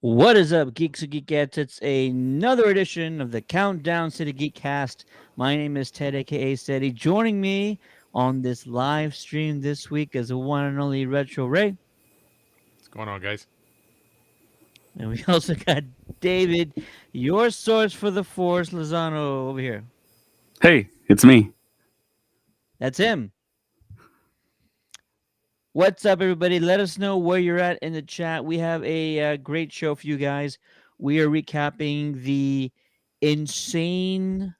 What is up, geeks and geekettes? It's another edition of the Countdown to the Geekcast. My name is Ted, aka Steady. Joining me on this live stream this week is the one and only Retro Ray. What's going on, guys? And we also got David, your source for the Force, Lozano, over here. Hey, it's me. That's him. What's up, everybody? Let us know where you're at in the chat. We have a great show for you guys. We are recapping the insane,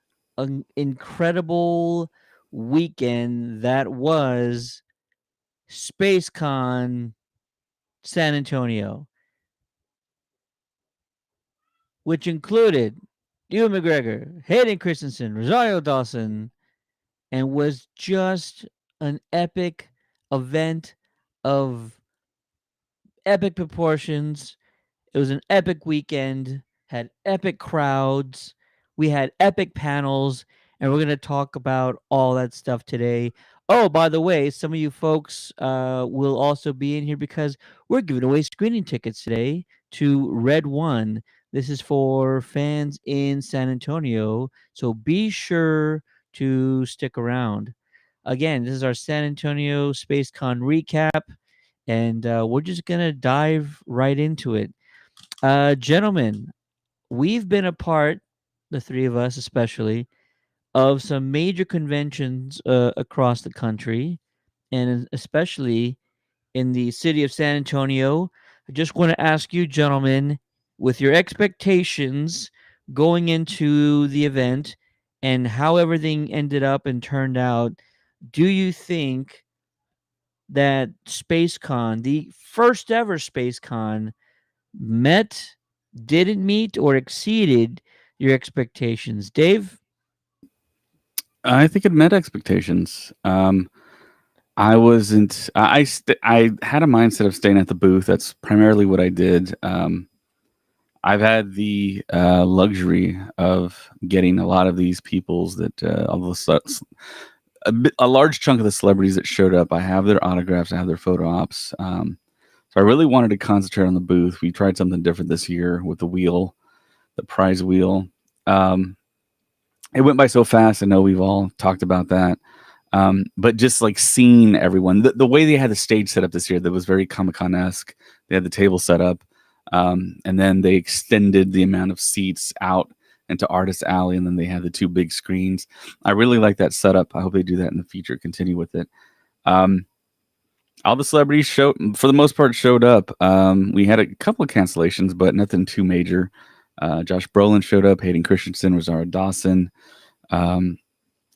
incredible weekend that was SpaceCon San Antonio, which included Ewan McGregor, Hayden Christensen, Rosario Dawson, and was just an epic event of epic proportions. It was an epic weekend, had epic crowds, we had epic panels, and we're going to talk about all that stuff today. Oh, by the way, some of you folks will also be in here because we're giving away screening tickets today to Red One. This is for fans in San Antonio, so be sure to stick around. Again, this is our San Antonio SpaceCon recap, and we're just going to dive right into it. Gentlemen, we've been a part, the three of us especially, of some major conventions across the country, and especially in the city of San Antonio. I just want to ask you, gentlemen, with your expectations going into the event and how everything ended up and turned out, do you think that SpaceCon, the first ever SpaceCon, met, didn't meet, or exceeded your expectations? Dave? I think it met expectations. I wasn't. I had a mindset of staying at the booth. That's primarily what I did. I've had the luxury of getting a lot of these peoples that a large chunk of the celebrities that showed up. I have their autographs. I have their photo ops. So I really wanted to concentrate on the booth. We tried something different this year with the wheel, the prize wheel. It went by so fast. I know we've all talked about that. But just like seeing everyone, the way they had the stage set up this year, that was very Comic-Con-esque. They had the table set up, and then they extended the amount of seats out into Artist Alley, and then they had the two big screens. I really like that setup. I hope they do that in the future, continue with it. All the celebrities for the most part, showed up. We had a couple of cancellations, but nothing too major. Josh Brolin showed up, Hayden Christensen, Rosario Dawson.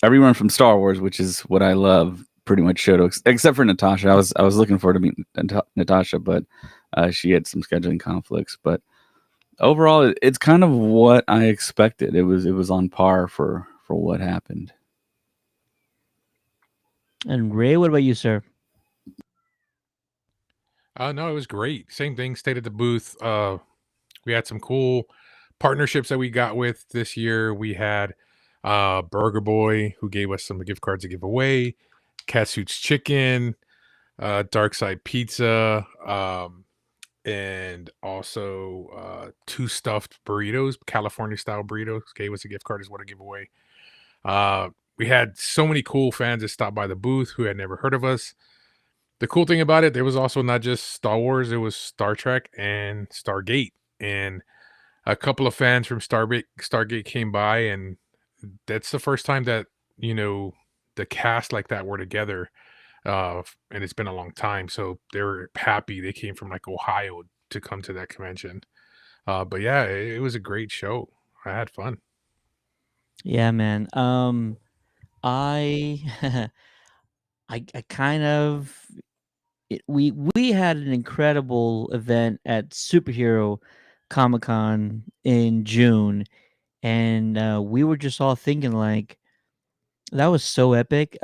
Everyone from Star Wars, which is what I love, pretty much showed up, except for Natasha. I was looking forward to meet Natasha, but she had some scheduling conflicts. But overall, it's kind of what I expected. It was on par for what happened. And Ray, what about you, sir? No, it was great. Same thing. Stayed at the booth. We had some cool partnerships that we got with this year. We had Burger Boy, who gave us some gift cards to give away. Catsuits Chicken, Dark Side Pizza, and also 2 stuffed burritos, California style burritos. Gave us a gift card as well to give away. We had so many cool fans that stopped by the booth who had never heard of us. The cool thing about it, there was also not just Star Wars, it was Star Trek and Stargate. And a couple of fans from Stargate came by, and that's the first time that, the cast like that were together. And it's been a long time. So they were happy. They came from like Ohio to come to that convention. But yeah, it was a great show. I had fun. Yeah, man. I I kind of we had an incredible event at Superhero Comic Con in June, and we were just all thinking like that was so epic.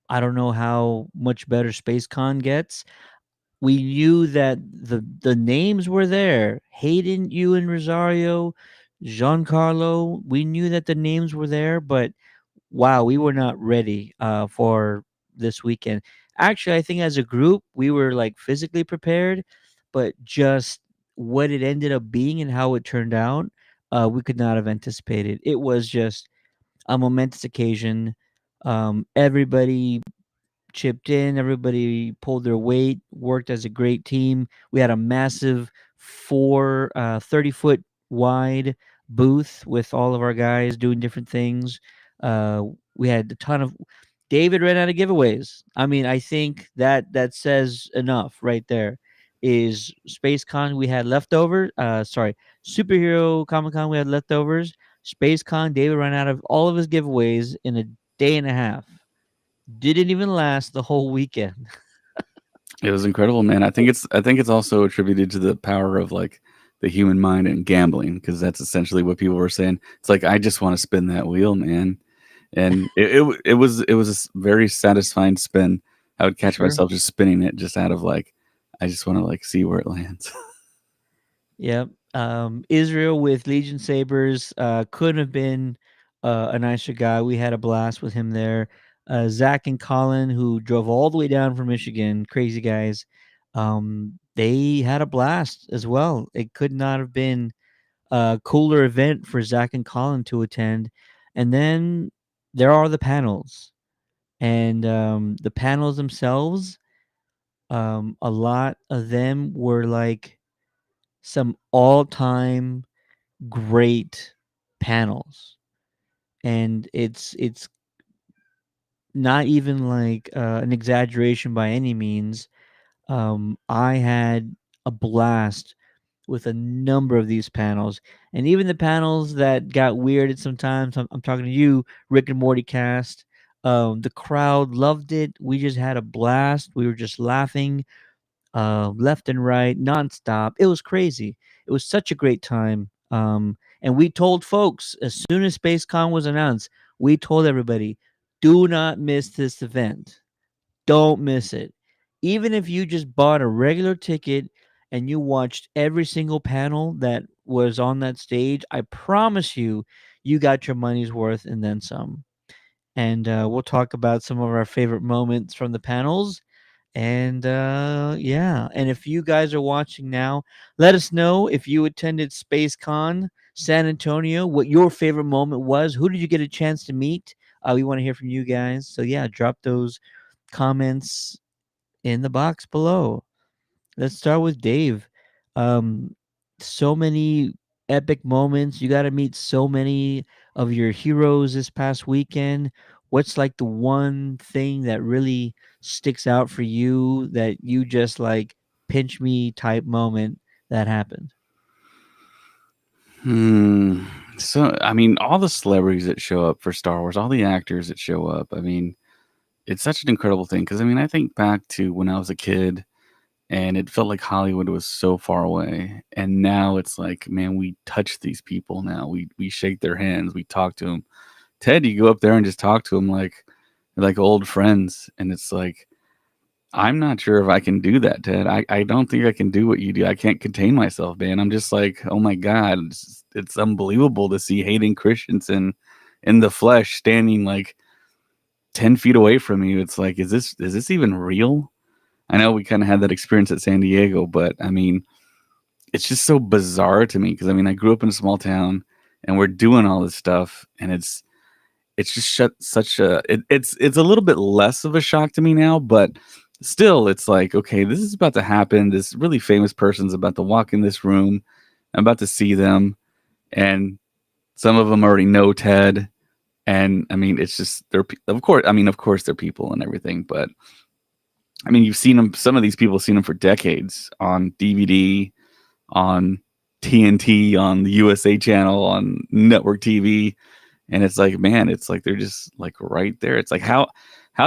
I don't know how much better SpaceCon gets. We knew that the names were there. Hayden, Ewan, Rosario, Giancarlo. We knew that the names were there, but wow, we were not ready for this weekend. Actually, I think as a group, we were like physically prepared, but just what it ended up being and how it turned out, we could not have anticipated. It was just a momentous occasion. Everybody chipped in, everybody pulled their weight, worked as a great team. We had a massive 30-foot wide booth with all of our guys doing different things. We had a ton of David ran out of giveaways. I mean, I think that says enough right there. Is SpaceCon we had leftover? Sorry, Superhero Comic Con we had leftovers. SpaceCon David ran out of all of his giveaways in a day and a half. Didn't even last the whole weekend. It was incredible, man. I think it's also attributed to the power of like the human mind and gambling, because that's essentially what people were saying. It's like, I just want to spin that wheel, man. And it was a very satisfying spin. I would catch Sure. myself just spinning it just out of like, I just want to like see where it lands. Yep. Israel with Legion Sabers couldn't have been a nicer guy. We had a blast with him there. Zach and Colin, who drove all the way down from Michigan, crazy guys. They had a blast as well. It could not have been a cooler event for Zach and Colin to attend. And then there are the panels, and the panels themselves. A lot of them were like some all-time great panels, and it's not even like an exaggeration by any means. I had a blast with a number of these panels, and even the panels that got weirded sometimes. I'm talking to you, Rick and Morty cast. The crowd loved it. We just had a blast. We were just laughing left and right, nonstop. It was crazy. It was such a great time. And we told folks as soon as SpaceCon was announced, we told everybody, do not miss this event. Don't miss it. Even if you just bought a regular ticket and you watched every single panel that was on that stage, I promise you, you got your money's worth and then some. And we'll talk about some of our favorite moments from the panels. And yeah, and if you guys are watching now, let us know if you attended SpaceCon San Antonio, what your favorite moment was. Who did you get a chance to meet? We want to hear from you guys. So yeah, drop those comments in the box below. Let's start with Dave. Um, so many epic moments. You got to meet so many of your heroes this past weekend. What's like the one thing that really sticks out for you that you just like pinch me type moment that happened? Hmm. So, I mean, all the celebrities that show up for Star Wars, all the actors that show up, I mean, it's such an incredible thing. Because, I mean, I think back to when I was a kid and it felt like Hollywood was so far away. And now it's like, man, we touch these people now. We shake their hands, we talk to them. Ted, you go up there and just talk to them like old friends. And it's like, I'm not sure if I can do that, Ted. I don't think I can do what you do. I can't contain myself, man. I'm just like, oh my God, it's unbelievable to see Hayden Christensen in the flesh standing like 10 feet away from you. It's like, is this even real? I know we kind of had that experience at San Diego, but I mean, it's just so bizarre to me because I mean, I grew up in a small town and we're doing all this stuff, and it's just it's a little bit less of a shock to me now, but still it's like, okay, this is about to happen. This really famous person's about to walk in this room. I'm about to see them, and some of them already know Ted, and I mean, it's just of course they're people and everything, but I mean, you've seen them. Some of these people have seen them for decades on DVD, on TNT, on the USA channel, on network TV. And it's like, man, it's like they're just like right there. It's like, how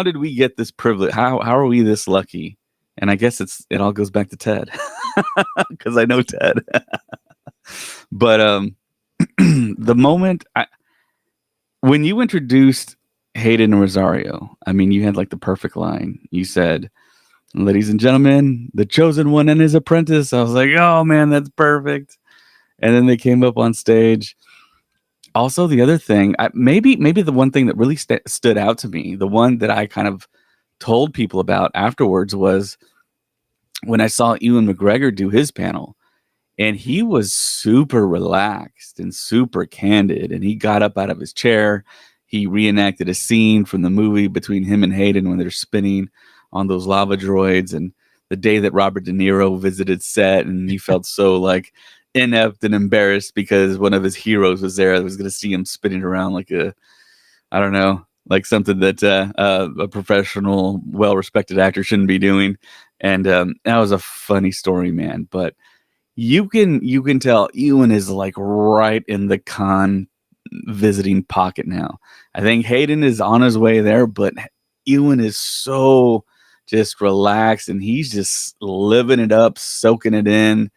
did we get this privilege? How are we this lucky? And I guess it all goes back to Ted, because I know Ted. But the moment when you introduced Hayden and Rosario, I mean, you had like the perfect line. You said, "Ladies and gentlemen, the chosen one and his apprentice." I was like, oh man, that's perfect. And then they came up on stage. Also, the other thing, maybe the one thing that really stood out to me, the one that I kind of told people about afterwards, was when I saw Ewan McGregor do his panel. and he was super relaxed and super candid. And he got up out of his chair. He reenacted a scene from the movie between him and Hayden when they're spinning on those lava droids, and the day that Robert De Niro visited set, and he felt so like inept and embarrassed because one of his heroes was there that was going to see him spinning around like a, I don't know, like something that a professional, well-respected actor shouldn't be doing. And that was a funny story, man. But you can tell Ewan is like right in the con visiting pocket now. I think Hayden is on his way there, but Ewan is so just relaxed and he's just living it up, soaking it in,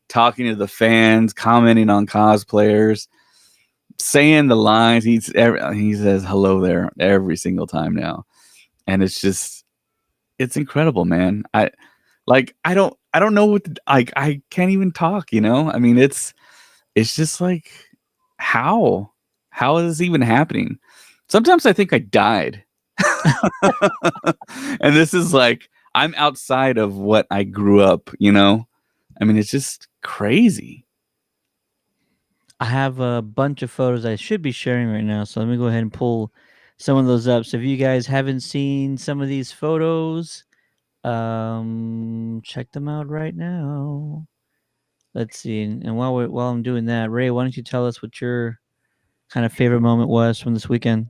talking to the fans, commenting on cosplayers, saying the lines. He says hello there every single time now, and it's incredible, man. I don't know what I can't even talk. I mean, it's just like how is this even happening? Sometimes I think I died, and this is like I'm outside of what I grew up. I mean, it's just crazy. I have a bunch of photos I should be sharing right now, so let me go ahead and pull some of those up. So if you guys haven't seen some of these photos, check them out right now. Let's see. And while I'm doing that, Ray, why don't you tell us what your kind of favorite moment was from this weekend?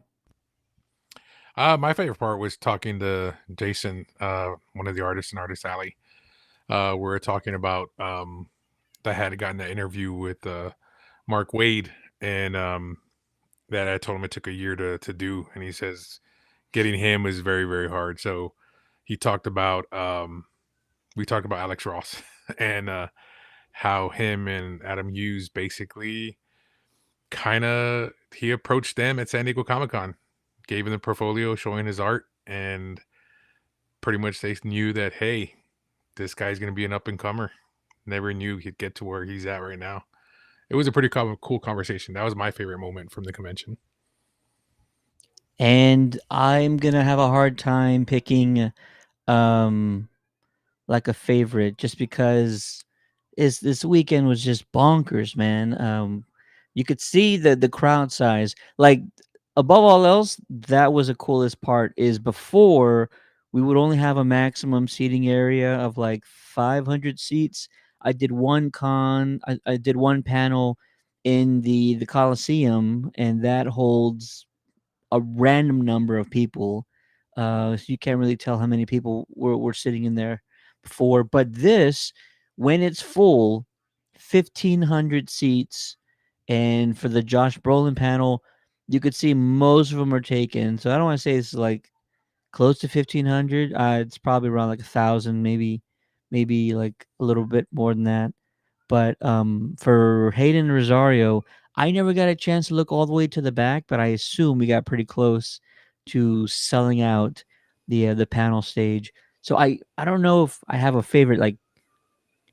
My favorite part was talking to Jason, one of the artists in Artist Alley. We were talking about I had gotten an interview with Mark Wade, and that I told him it took a year to do, and he says getting him is very very hard. So he talked about we talked about Alex Ross and how him and Adam Hughes basically kind of he approached them at San Diego Comic-Con, gave him the portfolio showing his art, and pretty much they knew that, hey, this guy's going to be an up and comer. Never knew he'd get to where he's at right now. It was a pretty cool conversation. That was my favorite moment from the convention. And I'm gonna have a hard time picking um like a favorite just because is this weekend was just bonkers, man. You could see the crowd size. Like above all else, that was the coolest part. Is before we would only have a maximum seating area of like 500 seats. I did one panel in the Coliseum, and that holds a random number of people. So you can't really tell how many people were sitting in there before. But this, when it's full, 1,500 seats. And for the Josh Brolin panel, you could see most of them are taken. So I don't want to say it's like close to 1,500. It's probably around like 1,000, maybe like a little bit more than that. But for Hayden and Rosario, I never got a chance to look all the way to the back, but I assume we got pretty close to selling out the panel stage. So I don't know if I have a favorite like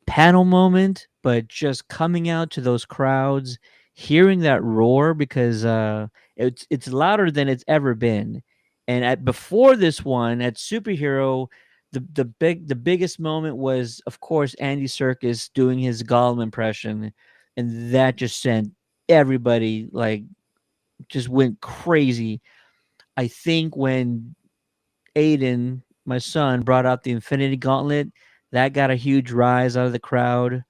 panel moment, but just coming out to those crowds, hearing that roar because it's louder than it's ever been. And at before this one at Superhero, the biggest moment was of course Andy Serkis doing his Gollum impression, and that just sent everybody like just went crazy. I think when Aiden, my son, brought out the Infinity Gauntlet, that got a huge rise out of the crowd.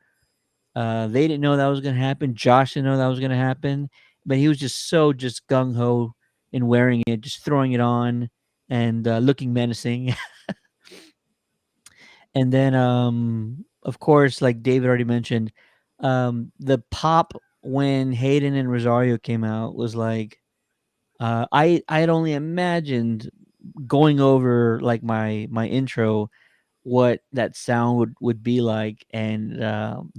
They didn't know that was going to happen. Josh didn't know that was going to happen, but he was just gung ho in wearing it, just throwing it on and looking menacing. And then, of course, like David already mentioned, the pop when Hayden and Rosario came out was like I had only imagined going over like my intro what that sound would be like, and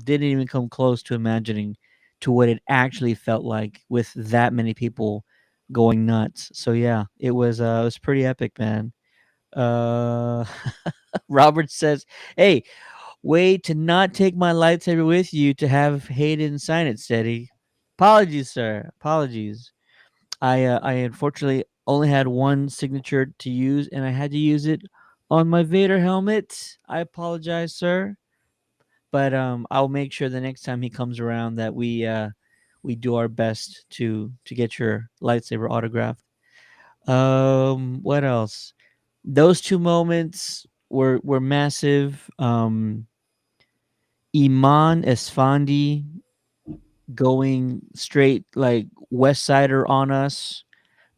didn't even come close to imagining to what it actually felt like with that many people going nuts. So yeah, it was pretty epic, man. uh Robert says, hey, way to not take my lightsaber with you to have Hayden sign it, steady. Apologies, sir, apologies. I unfortunately only had one signature to use, and I had to use it on my Vader helmet. I apologize, sir. But I'll make sure the next time he comes around that we do our best to get your lightsaber autographed. What else? Those two moments were massive. Iman Esfandi going straight like West Sider on us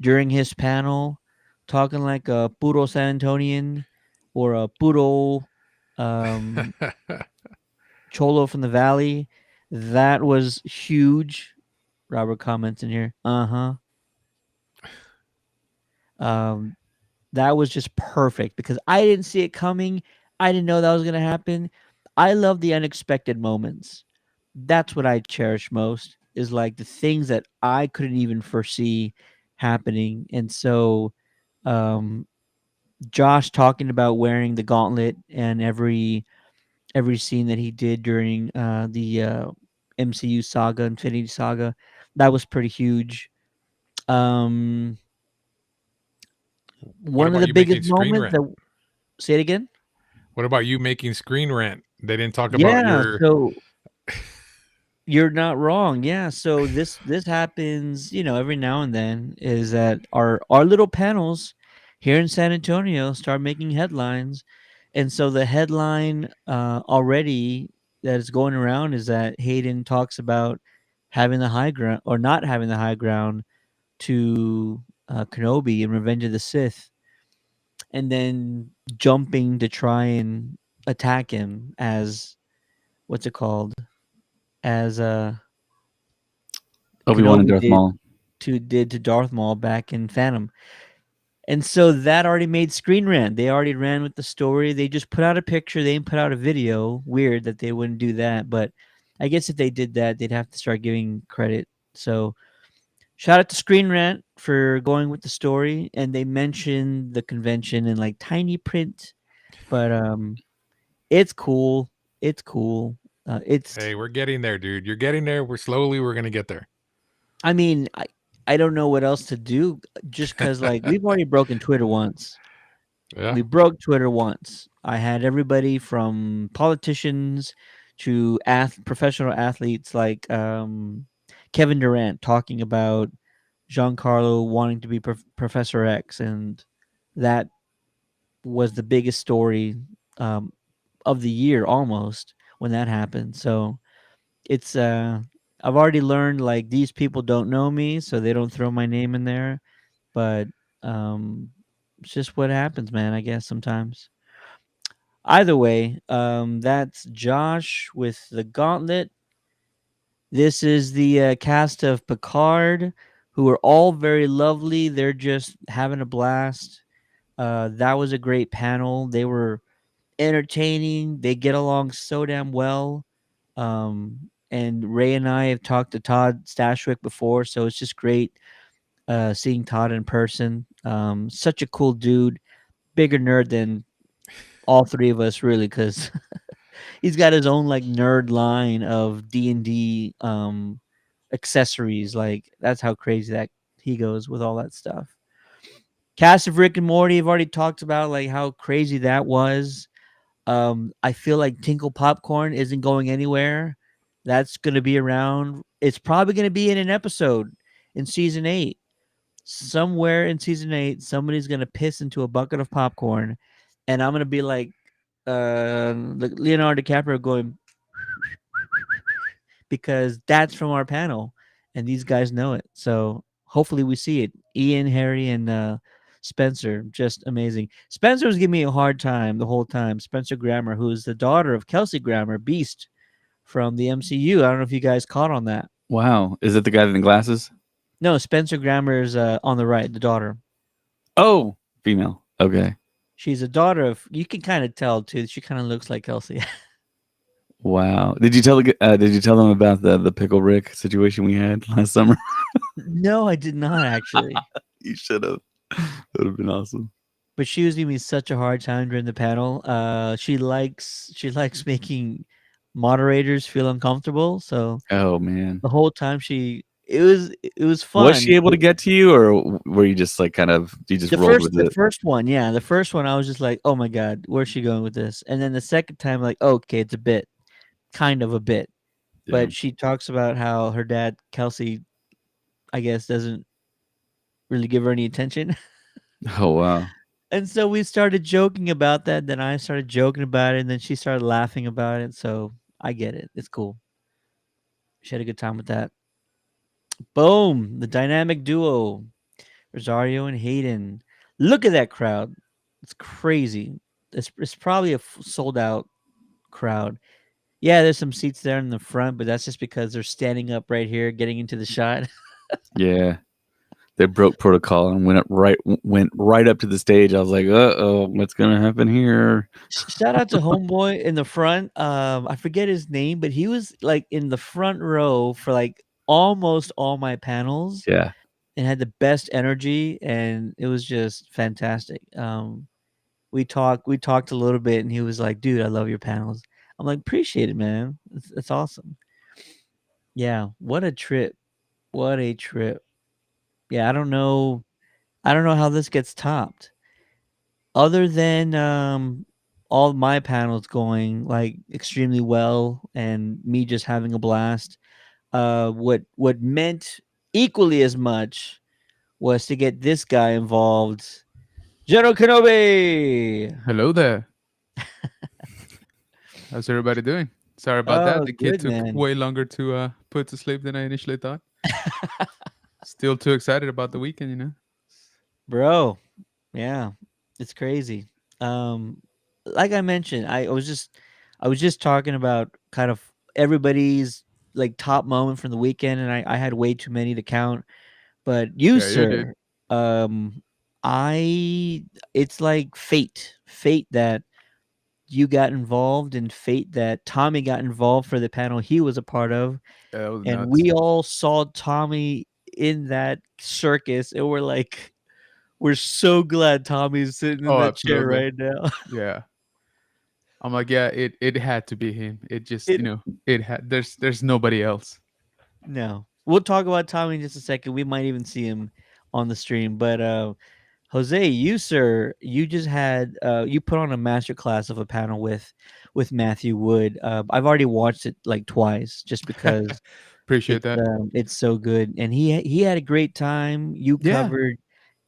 during his panel, talking like a puro San Antonian or a puro um, cholo from the valley. That was huge. Robert comments in here. Um, that was just perfect because I didn't see it coming. I didn't know that was gonna happen. I love the unexpected moments. That's what I cherish most. Is like the things that I couldn't even foresee happening, and so um, Josh talking about wearing the gauntlet and every scene that he did during the MCU saga, Infinity Saga, that was pretty huge. Um, What one of about the you biggest making Screen moments Rant? that say it again. What about you making Screen Rant? They didn't talk about Yeah, your. so you're not wrong. Yeah, so this happens, every now and then is that our little panels here in San Antonio start making headlines. And so the headline already that is going around is that Hayden talks about having the high ground or not having the high ground to Kenobi in Revenge of the Sith, and then jumping to try and attack him as what's it called? As Obi-Wan and Kenobi Darth Maul. did to Darth Maul back in Phantom. And so that already made Screen Rant. They already ran with the story. They just put out a picture. They didn't put out a video. Weird that they wouldn't do that, but I guess if they did that, they'd have to start giving credit. So shout out to Screen Rant for going with the story, and they mentioned the convention in like tiny print, but it's cool. It's cool. It's Hey, we're getting there, dude. You're getting there. We're gonna get there. I mean, I don't know what else to do just because, like, we've already broken Twitter once. Yeah. We broke Twitter once. I had everybody from politicians to professional athletes like Kevin Durant talking about Giancarlo wanting to be Professor X, and that was the biggest story um, of the year almost when that happened. So it's I've already learned like these people don't know me, so they don't throw my name in there. But it's just what happens, man. I guess sometimes. Either way, that's Josh with the Gauntlet. This is the cast of Picard, who are all very lovely. They're just having a blast. That was a great panel. They were entertaining. They get along so damn well. And Ray and I have talked to Todd Stashwick before, so it's just great seeing Todd in person. Such a cool dude, bigger nerd than all three of us, really, because he's got his own like nerd line of D&D accessories. Like that's how crazy that he goes with all that stuff. Cast of Rick and Morty, I've already talked about like how crazy that was. I feel like Tinkle Popcorn isn't going anywhere. That's going to be around. It's probably going to be in an episode in season 8. Somewhere in season 8, somebody's going to piss into a bucket of popcorn, and I'm going to be like Leonardo DiCaprio going because that's from our panel, and these guys know it. So hopefully we see it. Ian, Harry, and Spencer, just amazing. Spencer was giving me a hard time the whole time. Spencer Grammer, who is the daughter of Kelsey Grammer, Beast from the MCU. I don't know if you guys caught on that. Wow. Is it the guy in the glasses? No, Spencer Grammer is on the right, the daughter. Oh, female. Okay. She's a daughter of. You can kind of tell too. She kind of looks like Kelsey. Wow. Did you tell them about the pickle Rick situation we had last summer? No, I did not actually. You should have. That would have been awesome. But she was giving me such a hard time during the panel. She likes making moderators feel uncomfortable. So Oh man. the whole time it was fun. Was she able to get to you, or were you just like you just rolled with The it? first one, yeah, the first one I was just like, oh my god, where's she going with this? And then the second time, like, okay, it's a bit. kind of a bit. Yeah. But she talks about how her dad, Kelsey, I guess, doesn't really give her any attention. Oh wow. And so we started joking about that. Then I started joking about it, and then she started laughing about it. So I get it. It's cool. She had a good time with that. Boom. The dynamic duo, Rosario and Hayden. Look at that crowd. It's crazy. It's probably a sold out crowd. Yeah, there's some seats there in the front, but that's just because they're standing up right here, getting into the shot. Yeah. They broke protocol and went right up to the stage. I was like, oh, what's gonna happen here? Shout out to homeboy in the front. I forget his name, but he was like in the front row for like almost all my panels Yeah. and had the best energy, and it was just fantastic. We talked a little bit, and he was like, "Dude, I love your panels." I'm like, "Appreciate it, man. It's awesome." Yeah, what a trip! What a trip! Yeah, I don't know how this gets topped. Other than all my panels going like extremely well and me just having a blast. What meant equally as much was to get this guy involved, General Kenobi. Hello there. How's everybody doing? Sorry about that. Oh, The kid good took man, way longer to put to sleep than I initially thought. Still too excited about the weekend, you know. bro. Yeah, it's crazy. Um, like I mentioned, I was just talking about kind of everybody's like top moment from the weekend, and I had way too many to count. But you, Yeah, you did. sir, um, I it's like fate that you got involved, and fate that Tommy got involved for the panel he was a part of, Yeah, that was and nuts. we all saw Tommy in that circus, and we're so glad Tommy's sitting in Oh, that chair absolutely. right now. Yeah. I'm like, yeah, it had to be him. It just, It it had there's nobody else. No. We'll talk about Tommy in just a second. We might even see him on the stream. But Jose, you sir, you just had you put on a master class of a panel with Matthew Wood. I've already watched it like twice just because Appreciate that. it's so good, and he had a great time. You Yeah. covered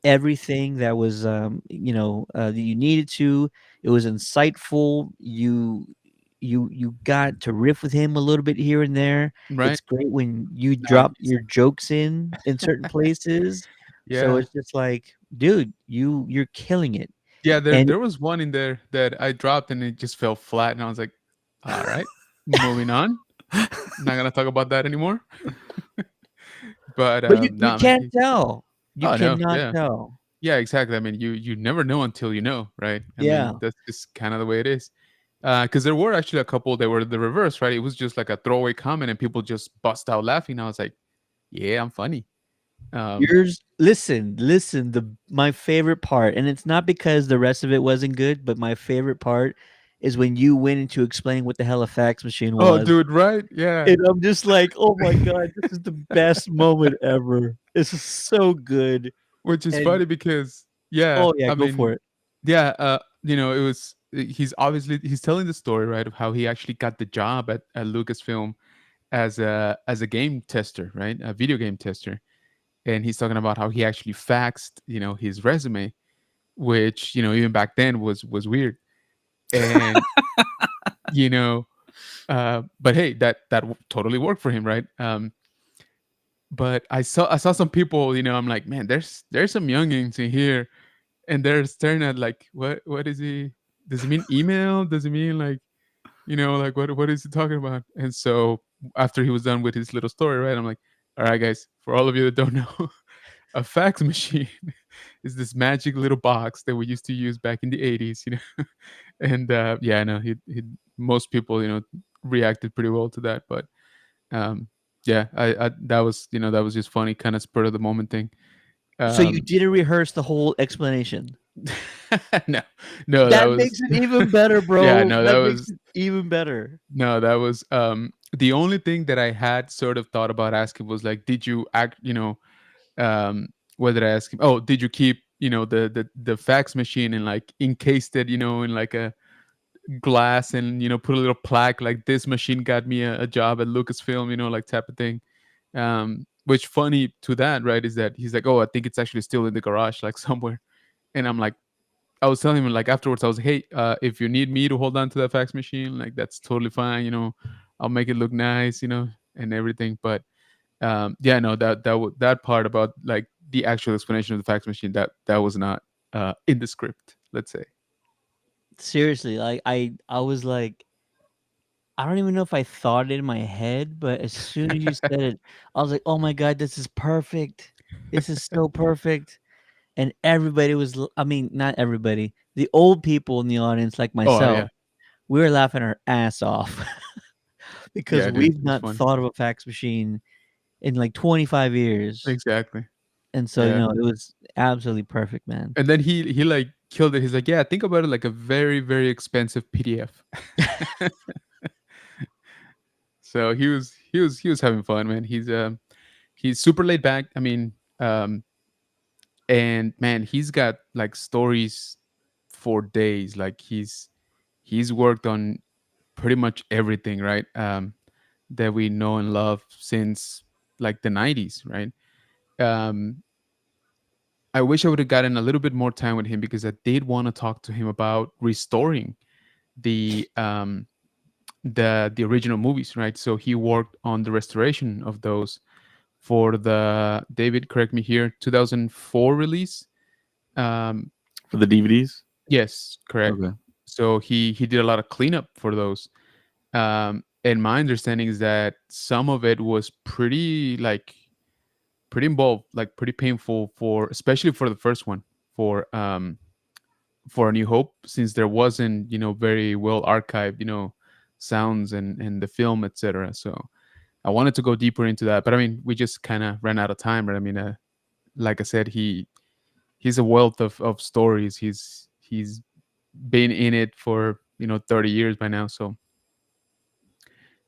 everything that was that you needed to. It was insightful. You got to riff with him a little bit here and there. Right. It's great when you No, drop your jokes in certain places. So yeah. it's just like, dude, you're killing it. Yeah, there And there was one in there that I dropped and it just fell flat and I was like, all right, moving on. Not gonna talk about that anymore. But you nah, man. can't tell. You Oh no, cannot yeah. tell. Yeah, exactly. I mean, you never know until you know, right? I mean, Yeah. that's just kind of the way it is. Because there were actually a couple that were the reverse, right? It was just like a throwaway comment, and people just bust out laughing. I was like, "Yeah, I'm funny." Um, Yours, listen, my favorite part, and it's not because the rest of it wasn't good, but my favorite part is when you went into explaining what the hell a fax machine oh, was. dude, right? Yeah. And I'm just like, "Oh my god, this is the best moment ever. This is so good." Which is And funny because, yeah, oh yeah, I go for mean, it. yeah, it was. He's telling the story, right, of how he actually got the job at Lucasfilm as a game tester, right, a video game tester, and he's talking about how he actually faxed, his resume, which even back then was weird, and you know, but hey, that totally worked for him, right? But I saw some people, I'm like, man, there's some youngins in here, and they're staring at like, what is he? Does he mean email? Does he mean like, like what is he talking about? And so after he was done with his little story, right, I'm like, all right, guys, for all of you that don't know, a fax machine is this magic little box that we used to use back in the 80s, and yeah, I know he most people reacted pretty well to that, but um yeah, I that was just funny, kind of spur of the moment thing. So you um didn't rehearse the whole explanation. no, no, that That was makes it even better, yeah, bro. no, that That makes was it even better. no, that was the only thing that I had sort of thought about asking was like, did you act, um what did I ask him? Oh, did you keep, the fax machine and like encased it, in like glass and put a little plaque like this machine got me a job at Lucasfilm, like type of thing. Which funny to that, right, is that he's like, oh, I think it's actually still in the garage, like somewhere. And I'm like, I was telling him like afterwards, I was like, hey, if you need me to hold on to that fax machine, like that's totally fine. I'll make it look nice, and everything. But yeah, no, that part about like the actual explanation of the fax machine, that was not in the script, let's say. Seriously, like I was like, I don't even know if I thought it in my head, but as soon as you said it, I was like, "Oh my god, this is perfect. This is so perfect." And everybody was I mean, not everybody. The old people in the audience like Oh yeah, myself, we were laughing our ass off because yeah, dude, we've it was not fun. thought of a fax machine in like 25 years. Exactly. And so, Yeah. it was absolutely perfect, man. And then he like killed it. He's like, yeah, think about it like a very, very expensive PDF. So he was having fun, man. He's super laid back. I mean, and man, he's got like stories for days. Like he's worked on pretty much everything, right? That we know and love since like the 90s, right? Um, I wish I would have gotten a little bit more time with him because I did want to talk to him about restoring the the original movies, right? So he worked on the restoration of those for the David, correct me here, 2004 release. Um, For the DVDs? yes, correct. Okay. So he did a lot of cleanup for those. And my understanding is that some of it was pretty involved, like pretty painful for especially for the first one for A New Hope, since there wasn't very well archived sounds and the film, etc. So I wanted to go deeper into that, but I mean we just kind of ran out of time. But I mean, like I said, he's a wealth of stories. He's been in it for 30 years by now. So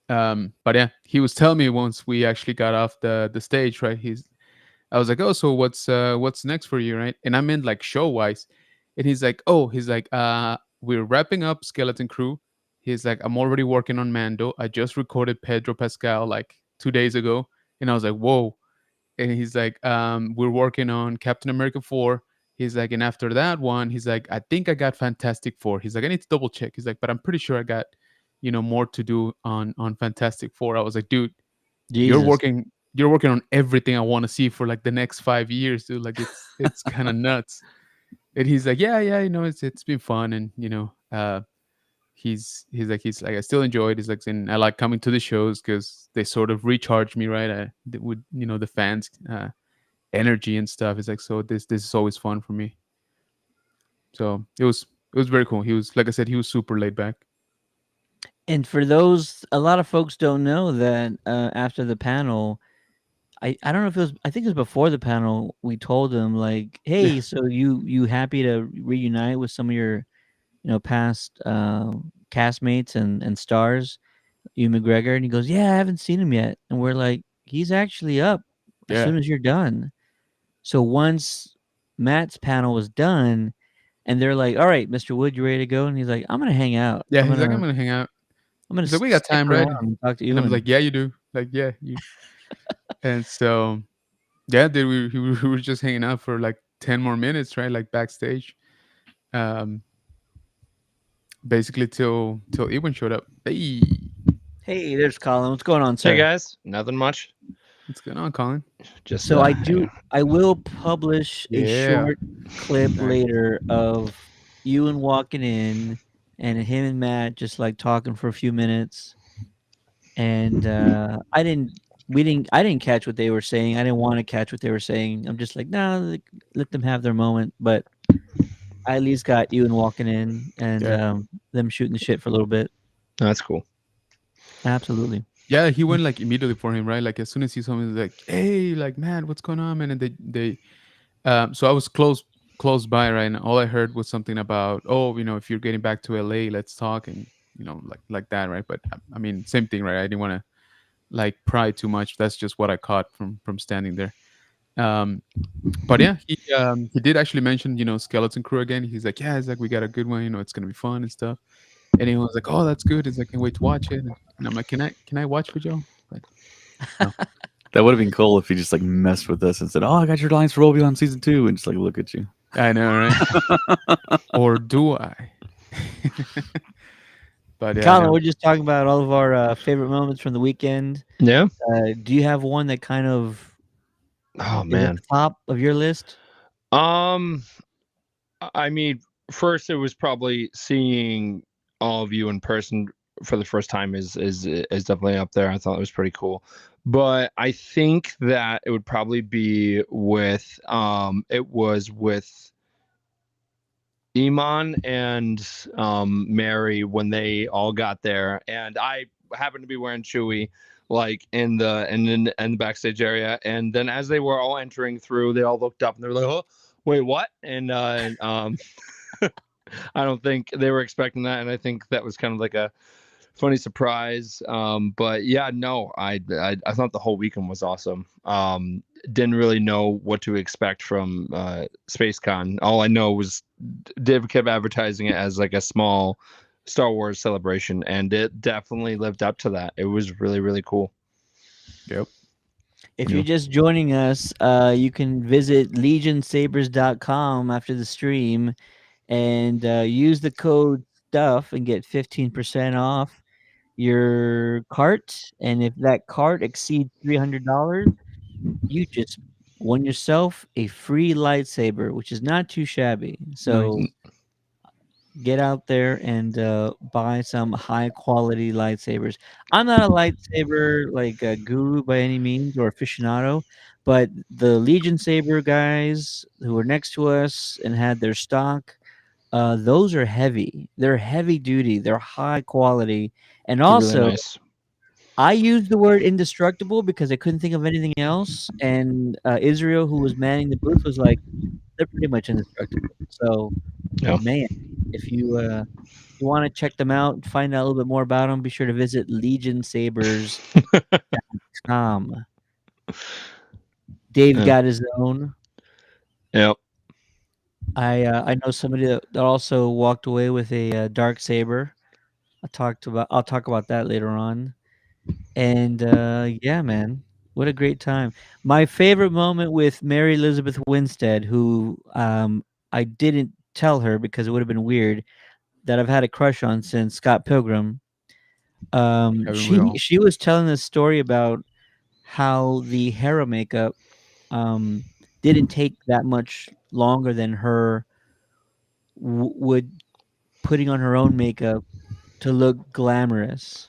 but yeah, he was telling me once we actually got off the stage, right? I was like, oh, so what's next for you, right? And I meant like show wise. And he's like, we're wrapping up Skeleton Crew. He's like, I'm already working on Mando. I just recorded Pedro Pascal like 2 days ago. And I was like, whoa. And he's like, we're working on Captain America 4. He's like, and after that one, he's like, I think I got Fantastic Four. He's like, I need to double check. He's like, but I'm pretty sure I got, more to do on Fantastic Four. I was like, dude, you're Jesus. working you're working on everything I want to see for like the next 5 years, dude. Like it's kind of nuts. And he's like, yeah, yeah, it's been fun, and he's like, I still enjoy it. He's like, and I like coming to the shows because they sort of recharge me, right? With the fans' energy and stuff. It's like, so this is always fun for me. So it was very cool. He was, like I said, he was super laid back. And for those, a lot of folks don't know that after the panel, I don't know if it was, I think it was before the panel, we told them like, hey, so you happy to reunite with some of your past castmates and stars, Hugh McGregor? And he goes, yeah, I haven't seen him yet. And we're like, he's actually up as Yeah, soon as you're done. So once Matt's panel was done, and they're like, all right, Mr. Wood, you ready to go? And he's like, I'm gonna hang out. yeah. He's like, I'm gonna hang out. I'm gonna He's like, we got stick time, around right? and talk to And I'm Ewan. like, yeah, you do. Like, yeah, you. And so yeah, dude, we were just hanging out for like 10 more minutes, right? Like backstage. Um, basically till Ewan showed up. Hey, Hey, there's Colin. What's going on, Hey sir? guys, nothing much. what's going on, Colin? Just So hanging out. I will publish a Yeah. short clip Nice. later of Ewan walking in and him and Matt just like talking for a few minutes. And I didn't catch what they were saying. I didn't want to catch what they were saying. I'm just like, nah, let them have their moment. But I at least got Ewan walking in and Yeah. them shooting the shit for a little bit. No, that's cool. Absolutely. Yeah, he went like immediately for him, right? Like as soon as he saw me, he was like, "Hey, like man, what's going on, man?" And so I was close by, right? And all I heard was something about, oh, if you're getting back to LA, let's talk, and like that, right? But I mean, same thing, right? I didn't want to like pry too much. That's just what I caught from standing there. Um, but yeah, he did actually mention Skeleton Crew again. He's like, yeah, it's like we got a good one, it's gonna be fun and stuff. And he was like, "Oh, that's good. It's I can't wait to watch it." And I'm like, "Can I watch with Joe?" But no, That would have been cool if he just like messed with us and said, "Oh, I got your lines for Obi-Wan season 2," and just like look at you. I know, right? Or do I? But yeah, I Colin, know. we're just talking about all of our favorite moments from the weekend. Yeah. Do you have one that kind of Oh is at man. the top of your list? Um, I mean, first it was probably seeing all of you in person for the first time is definitely up there. I thought it was pretty cool. But I think that it would probably be with it was with Iman and Mary when they all got there, and I happened to be wearing Chewy like in the backstage area, and then as they were all entering through, they all looked up and they were like, "Oh, wait, what?" And I don't think they were expecting that, and I think that was kind of like a funny surprise. But yeah, no, I thought the whole weekend was awesome. Didn't really know what to expect from SpaceCon. All I know was Dave kept advertising it as like a small Star Wars celebration, and it definitely lived up to that. It was really, really cool. Yep. If Yeah. you're just joining us, you can visit legionsabers.com after the stream and use the code STUFF and get 15% off your cart. And if that cart exceeds $300, you just won yourself a free lightsaber, which is not too shabby. Nice. So get out there and buy some high quality lightsabers. I'm not a lightsaber like a guru by any means or aficionado, but the Legion Saber guys who were next to us and had their stock, those are heavy. They're heavy duty. They're high quality, and They're really also nice. I used the word indestructible because I couldn't think of anything else. And Israel, who was manning the booth, was like, "They're pretty much indestructible." So, Yeah. man, if you want to check them out, find out a little bit more about them, be sure to visit legionsabers.com. Dave Yeah. got his own. Yep. I know somebody that also walked away with a dark saber. I'll talk about that later on. And yeah, man, what a great time. My favorite moment with Mary Elizabeth Winstead, who I didn't tell her because it would have been weird, that I've had a crush on since Scott Pilgrim. Haven't we all? She was telling this story about how the hair makeup didn't take that much longer than her would putting on her own makeup to look glamorous.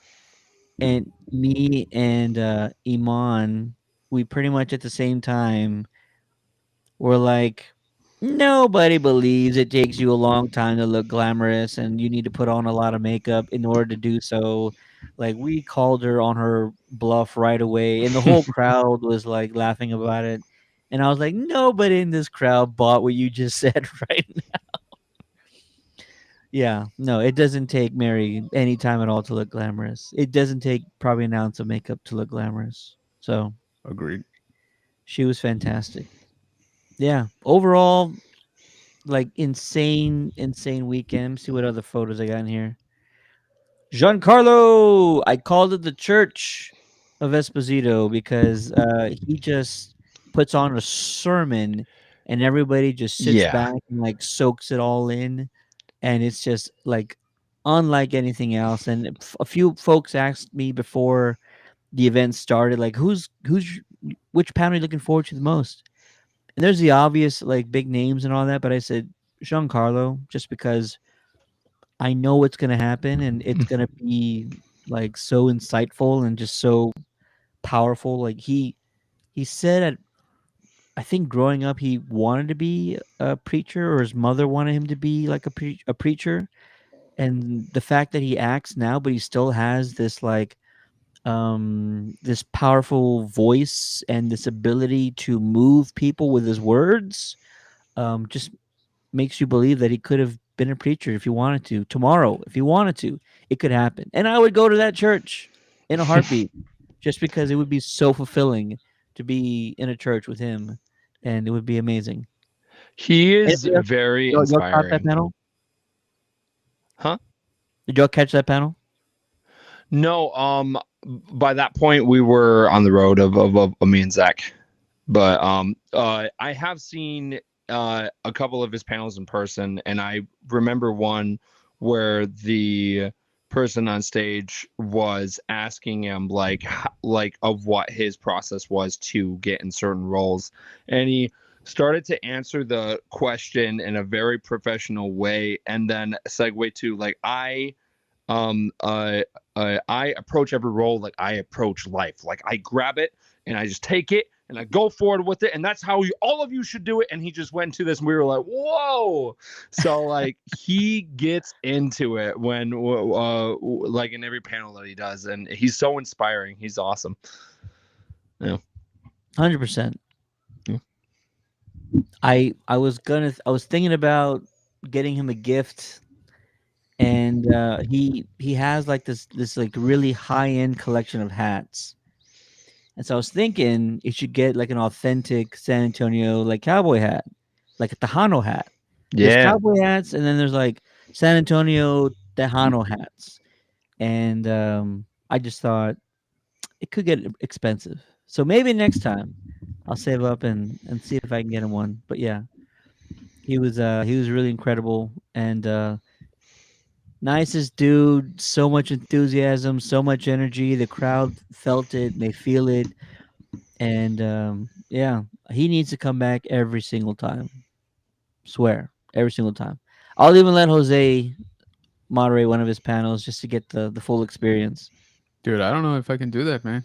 And me and Iman, we pretty much at the same time were like, nobody believes it takes you a long time to look glamorous and you need to put on a lot of makeup in order to do so. Like we called her on her bluff right away, and the whole crowd was like laughing about it. And I was like, nobody in this crowd bought what you just said, right? Yeah, no, it doesn't take Mary any time at all to look glamorous. It doesn't take probably an ounce of makeup to look glamorous. So Agreed. she was fantastic. Yeah, overall, like insane weekend. See what other photos I got in here. Giancarlo, I called it the Church of Esposito because he just puts on a sermon, and everybody just sits Yeah. back and like soaks it all in, and it's just like unlike anything else. And a few folks asked me before the event started, like, which panel are you looking forward to the most? And there's the obvious like big names and all that, but I said Giancarlo just because I know what's gonna happen and it's gonna be like so insightful and just so powerful. Like he said at I think growing up he wanted to be a preacher or his mother wanted him to be like a preacher. And the fact that he acts now, but he still has this like this powerful voice and this ability to move people with his words just makes you believe that he could have been a preacher if he wanted to. Tomorrow, if he wanted to, it could happen. And I would go to that church in a heartbeat just because it would be so fulfilling to be in a church with him and it would be amazing. He is Anything else? very Y'all caught that inspiring. panel? Huh? Did y'all catch that panel? No, by that point we were on the road of me and Zach. But I have seen a couple of his panels in person, and I remember one where the person on stage was asking him like of what his process was to get in certain roles, and he started to answer the question in a very professional way, and then segue to like um uh, I approach every role like I approach life. Like I grab it and I just take it and I go forward with it, and that's how all of you should do it. And he just went to this, and we were like, "Whoa!" So like he gets into it when like in every panel that he does, and he's so inspiring. He's awesome. Yeah. 100%. Yeah. I was thinking about getting him a gift, and he has like this like really high end collection of hats. And so I was thinking you should get like an authentic San Antonio like cowboy hat, like a Tejano hat. There's Yeah. cowboy hats, and then there's like San Antonio Tejano hats. And I just thought it could get expensive. So maybe next time I'll save up and see if I can get him one. But yeah, he was really incredible and nicest dude. So much enthusiasm, so much energy. The crowd felt it. They feel it. And yeah, he needs to come back every single time. Swear, every single time. I'll even let Jose moderate one of his panels just to get the full experience. Dude, I don't know if I can do that, man.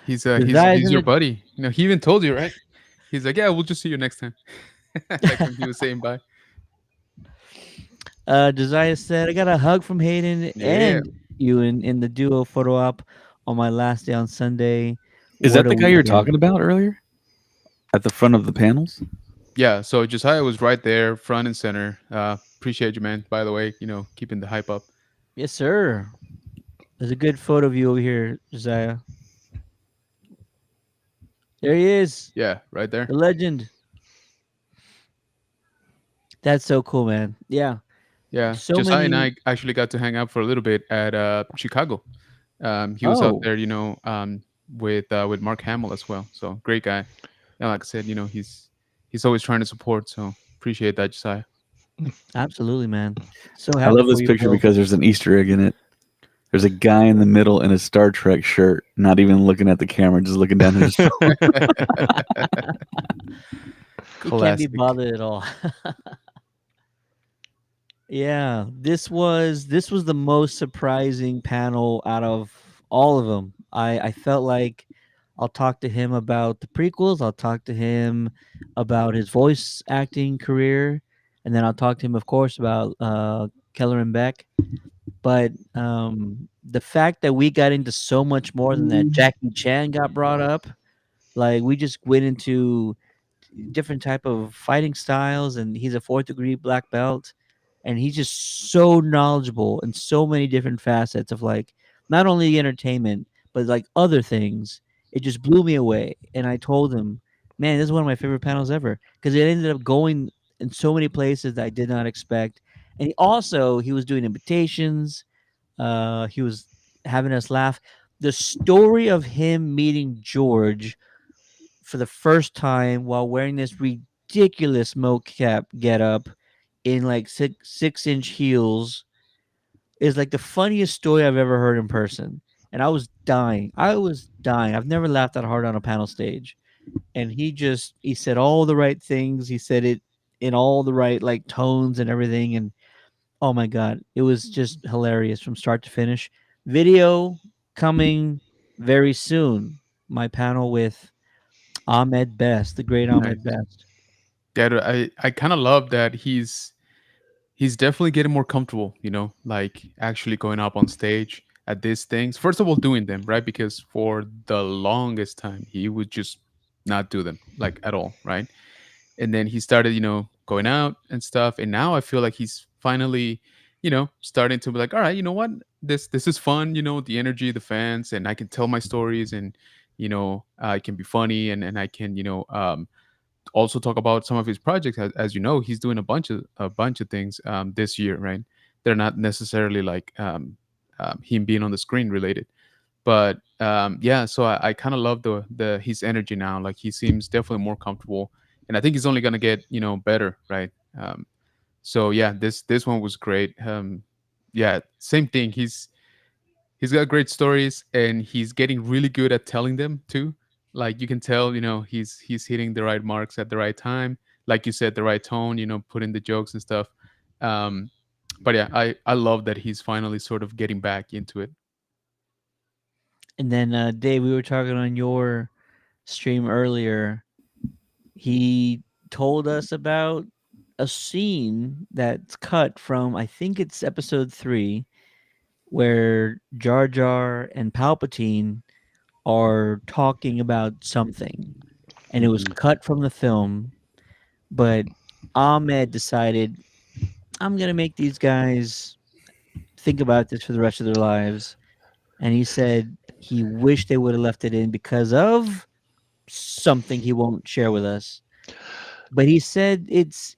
He's The guys he's in your the buddy. You know, he even told you, right? He's like, yeah, we'll just see you next time. Like when he was saying bye. Josiah said, I got a hug from Hayden Yeah. and you in the duo photo op on my last day on Sunday. Is What that a the guy you were weekend. talking about earlier at the front of the panels? Yeah. So Josiah was right there, front and center. Appreciate you, man. By the way, you know, keeping the hype up. Yes, sir. There's a good photo of you over here, Josiah. There he is, Yeah, right there. the legend. That's so cool, man. Yeah. Yeah. So Josiah and many. I actually got to hang out for a little bit at Chicago. He was out Oh, there, you know, with Mark Hamill as well. So great guy. And like I said, you know, he's always trying to support. So appreciate that, Josiah. absolutely, man. So I happy love for this you picture both. because there's an Easter egg in it. There's a guy in the middle in a Star Trek shirt, not even looking at the camera, just looking down at his phone. He can't be Classic. bothered at all. Yeah, this was the most surprising panel out of all of them. I felt like I'll talk to him about the prequels. I'll talk to him about his voice acting career, and then I'll talk to him, of course, about Keller and Beck. But the fact that we got into so much more than that, Jackie Chan got brought up. Like we just went into different type of fighting styles, and he's a fourth degree black belt, and he's just so knowledgeable in so many different facets of like not only entertainment but like other things. It just blew me away, and I told him, man, this is one of my favorite panels ever because it ended up going in so many places that I did not expect. And he was doing invitations. He was having us laugh. The story of him meeting George for the first time while wearing this ridiculous mocap getup in like 6-inch heels is like the funniest story I've ever heard in person. And I was dying. I was dying. I've never laughed that hard on a panel stage. And he said all the right things. He said it in all the right like tones and everything. And oh my god, it was just hilarious from start to finish. Video coming very soon. My panel with Ahmed Best, the great Nice. Ahmed Best. Yeah, I kind of love that he's definitely getting more comfortable, you know, like actually going up on stage at these things. First of all, doing them, right? Because for the longest time, he would just not do them, like at all, right? And then he started, you know, going out and stuff. And now I feel like he's finally, you know, starting to be like, all right, you know what? This is fun, you know, the energy, the fans, and I can tell my stories and, you know, I can be funny and I can, you know, also talk about some of his projects. As you know, he's doing a bunch of things this year, right? they're not necessarily like him being on the screen related. But yeah, so I kind of love the his energy now. Like he seems definitely more comfortable, and I think he's only gonna get better, right? So yeah, this one was great. Yeah, same thing. He's got great stories, and he's getting really good at telling them too. Like you can tell, he's hitting the right marks at the right time. Like you said, the right tone. Putting the jokes and stuff. Um, but yeah, I love that he's finally sort of getting back into it. And then Dave, we were talking on your stream earlier. He told us about a scene that's cut from, I think it's episode 3, where Jar Jar and Palpatine are talking about something, and it was cut from the film. But Ahmed decided, I'm gonna make these guys think about this for the rest of their lives, and he said he wished they would have left it in because of something he won't share with us. But he said it's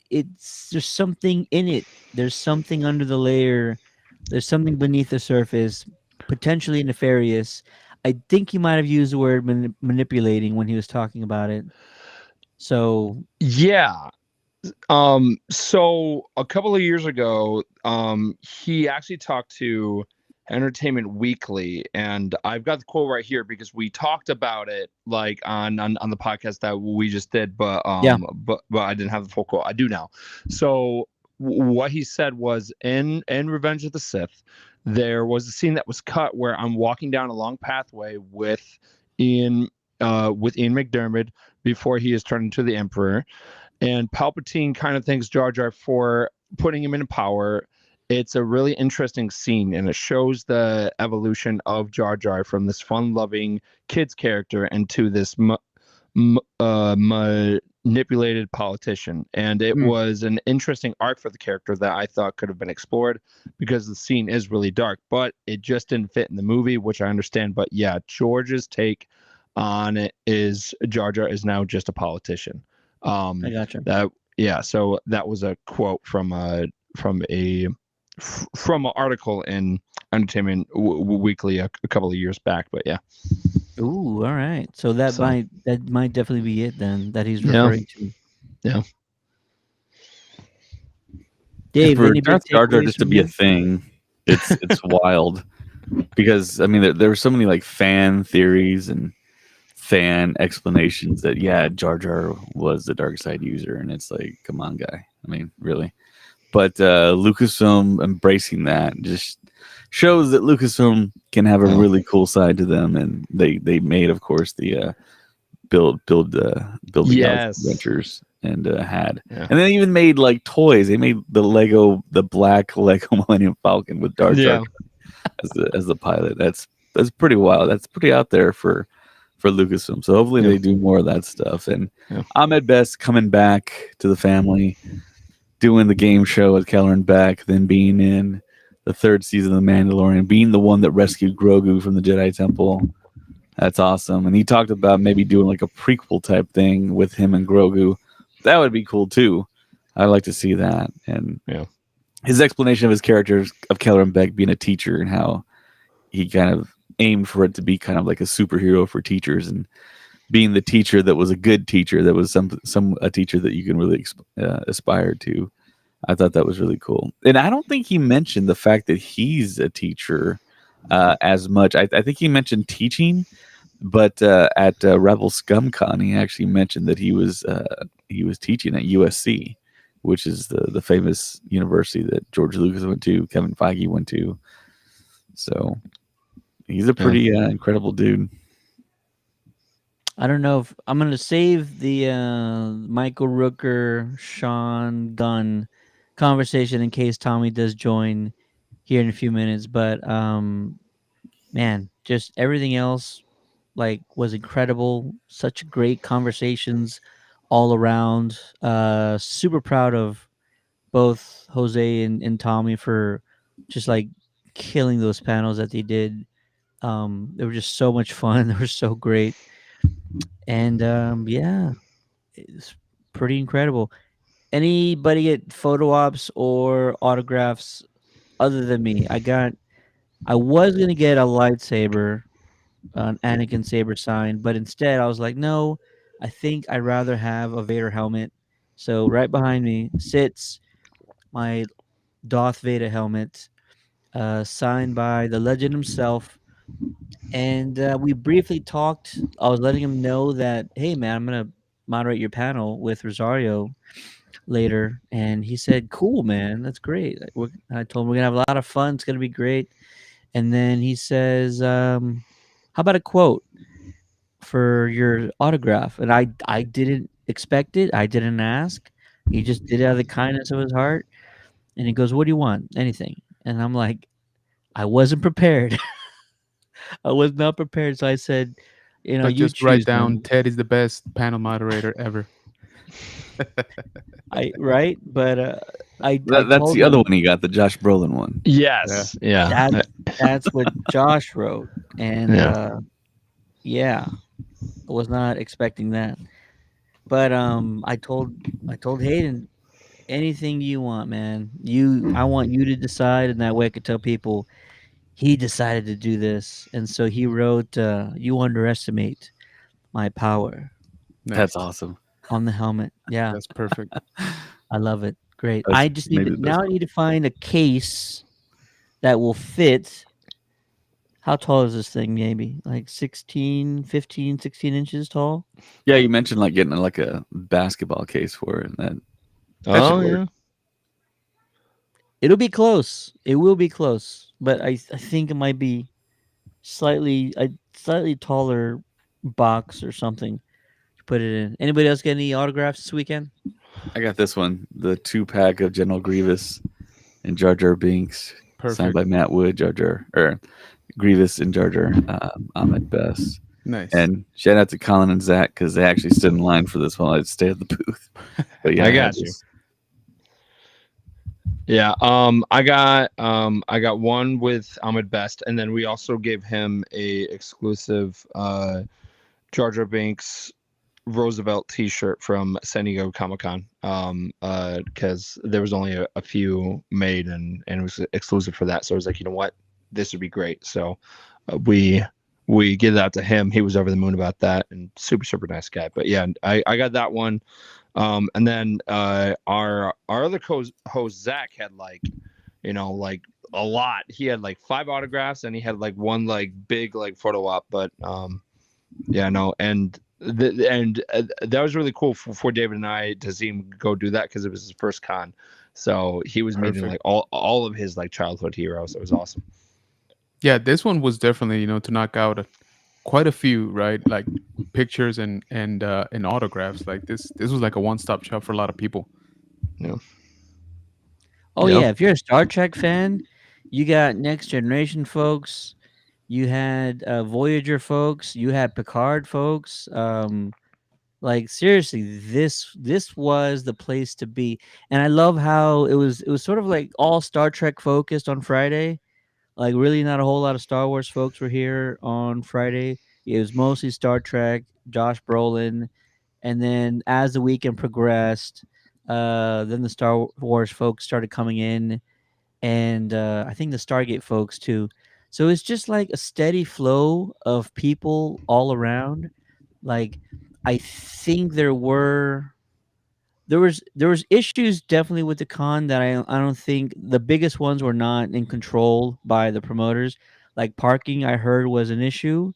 there's something in it. There's something under the layer. There's something beneath the surface, potentially nefarious. I think he might have used the word manipulating when he was talking about it. So Yeah. So a couple of years ago, he actually talked to Entertainment Weekly, and I've got the quote right here because we talked about it like on the podcast that we just did, but Yeah. but I didn't have the full quote. I do now. So what he said was in Revenge of the Sith, there was a scene that was cut where I'm walking down a long pathway Ian with Ian McDermott before he is turned into the Emperor, and Palpatine kind of thanks Jar Jar for putting him in power. It's a really interesting scene, and it shows the evolution of Jar Jar from this fun-loving kids character into this manipulated politician. And it was an interesting arc for the character that I thought could have been explored because the scene is really dark, but it just didn't fit in the movie, which I understand. But yeah, George's take on it is Jar Jar is now just a politician. I gotcha. So that was a quote from a from an article in Entertainment Weekly a couple of years back. But yeah, Ooh, all right. So that might definitely be it then that he's Yeah. referring to. Yeah. Dave, For any big Darth Jar Jar takeaways just to from be a you? thing, it's wild because I mean there were so many like fan theories and fan explanations that Jar Jar was the dark side user, and it's like, come on, guy. I mean, really. But Lucasfilm embracing that just shows that Lucasfilm can have a really cool side to them, and they made, of course, the build the Galaxy Yes. Adventures, and Yeah. and they even made like toys. They made the black Lego Millennium Falcon with Jar Jar as the pilot. That's pretty wild. That's pretty out there for Lucasfilm. So hopefully they do more of that stuff. And Ahmed Best coming back to the family, doing the game show with Keller and Beck, then being in the 3rd season of The Mandalorian, being the one that rescued Grogu from the Jedi Temple. That's awesome. And he talked about maybe doing like a prequel type thing with him and Grogu. That would be cool too. I'd like to see that. And his explanation of his characters of Keller and Beck being a teacher and how he kind of aimed for it to be kind of like a superhero for teachers, and being the teacher that was a good teacher, that was a teacher that you can really aspire to. I thought that was really cool. And I don't think he mentioned the fact that he's a teacher as much. I think he mentioned teaching, but at Rebel ScumCon, he actually mentioned that he was teaching at USC, which is the famous university that George Lucas went to, Kevin Feige went to. So he's a pretty incredible dude. I don't know if I'm gonna save the Michael Rooker, Sean Gunn conversation in case Tommy does join here in a few minutes. But man, just everything else like was incredible. Such great conversations all around. Super proud of both Jose and Tommy for just like killing those panels that they did. They were just so much fun. They were so great. And it's pretty incredible. Anybody get photo ops or autographs other than me. I was gonna get a lightsaber, an Anakin saber sign, but instead I was like, no, I think I'd rather have a Vader helmet. So right behind me sits my Darth Vader helmet, signed by the legend himself. And we briefly talked. I was letting him know that, hey man, I'm gonna moderate your panel with Rosario later, and he said, "Cool, man, that's great." I told him we're gonna have a lot of fun. It's gonna be great. And then he says, "How about a quote for your autograph?" And I didn't expect it. I didn't ask. He just did it out of the kindness of his heart. And he goes, "What do you want? Anything?" And I'm like, I wasn't prepared. I was not prepared. So I said, But you just write choose, down man. Ted is the best panel moderator ever. I right, but I That's told the other him one he got, the Josh Brolin one. Yeah. Yes. Yeah. that that's what Josh wrote, and Yeah. yeah, I was not expecting that. But I told Hayden, anything you want, man. I want you to decide, and that way I could tell people he decided to do this, and so he wrote, "You underestimate my power" That's Nice. awesome. on the helmet. Yeah, That's perfect. I love it. Great. That's I just need maybe to the best now. I one. need to find a case that will fit. How tall is this thing? Maybe like 16, 15, 16 inches tall. Yeah, you mentioned like getting like a basketball case for it, and that should Oh work. yeah. It'll be close. It will be close, but I think it might be a slightly taller box or something to put it in. Anybody else get any autographs this weekend? I got this one, the 2-pack of General Grievous and Jar Jar Binks, signed Perfect. by Matt Wood, Jar Jar, or Grievous and Jar Jar, Ahmed Best. Nice. And shout out to Colin and Zach because they actually stood in line for this while I'd stay at the booth. But yeah, I had got you. this. Yeah. I got one with Ahmed Best, and then we also gave him a exclusive Jar Jar Binks Roosevelt T-shirt from San Diego Comic Con. Because there was only a few made, and it was exclusive for that. So I was like, you know what, this would be great. So we give that to him. He was over the moon about that, and super nice guy. But yeah, I got that one. And then our other host Zach had like, like a lot. He had like 5 autographs, and he had like one like big like photo op. But yeah, no, and that was really cool for David and I to see him go do that because it was his first con. So he was meeting Perfect. like all of his like childhood heroes. It was awesome. Yeah, this one was definitely, to knock out quite a few, right? Like pictures and autographs. Like this was like a one-stop shop for a lot of people. Yeah. Oh Yep. yeah, if you're a Star Trek fan, you got Next Generation folks. You had Voyager folks. You had Picard folks. Like seriously, this was the place to be. And I love how it was sort of like all Star Trek focused on Friday. Like really not a whole lot of Star Wars folks were here on Friday. It was mostly Star Trek, Josh Brolin, and then as the weekend progressed, then the Star Wars folks started coming in, and I think the Stargate folks too. So it's just like a steady flow of people all around. Like I think there was issues definitely with the con that I don't think the biggest ones were not in control by the promoters. Like parking, I heard was an issue,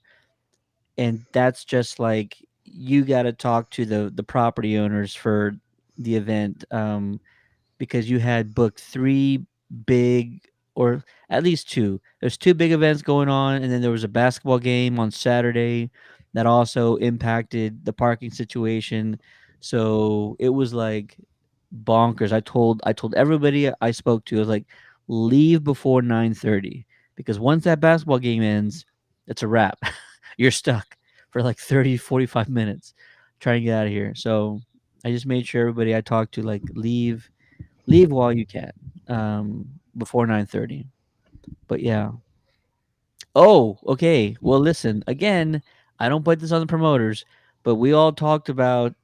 and that's just like you got to talk to the property owners for the event. Because you had booked 3 big, or at least 2. There's 2 big events going on, and then there was a basketball game on Saturday that also impacted the parking situation. So it was like bonkers. I told everybody I spoke to, I was like, leave before 9:30 because once that basketball game ends, it's a wrap. You're stuck for like 30, 45 minutes trying to get out of here. So I just made sure everybody I talked to like leave while you can, before 9:30. But yeah. Oh, okay. Well, listen, again, I don't put this on the promoters, but we all talked about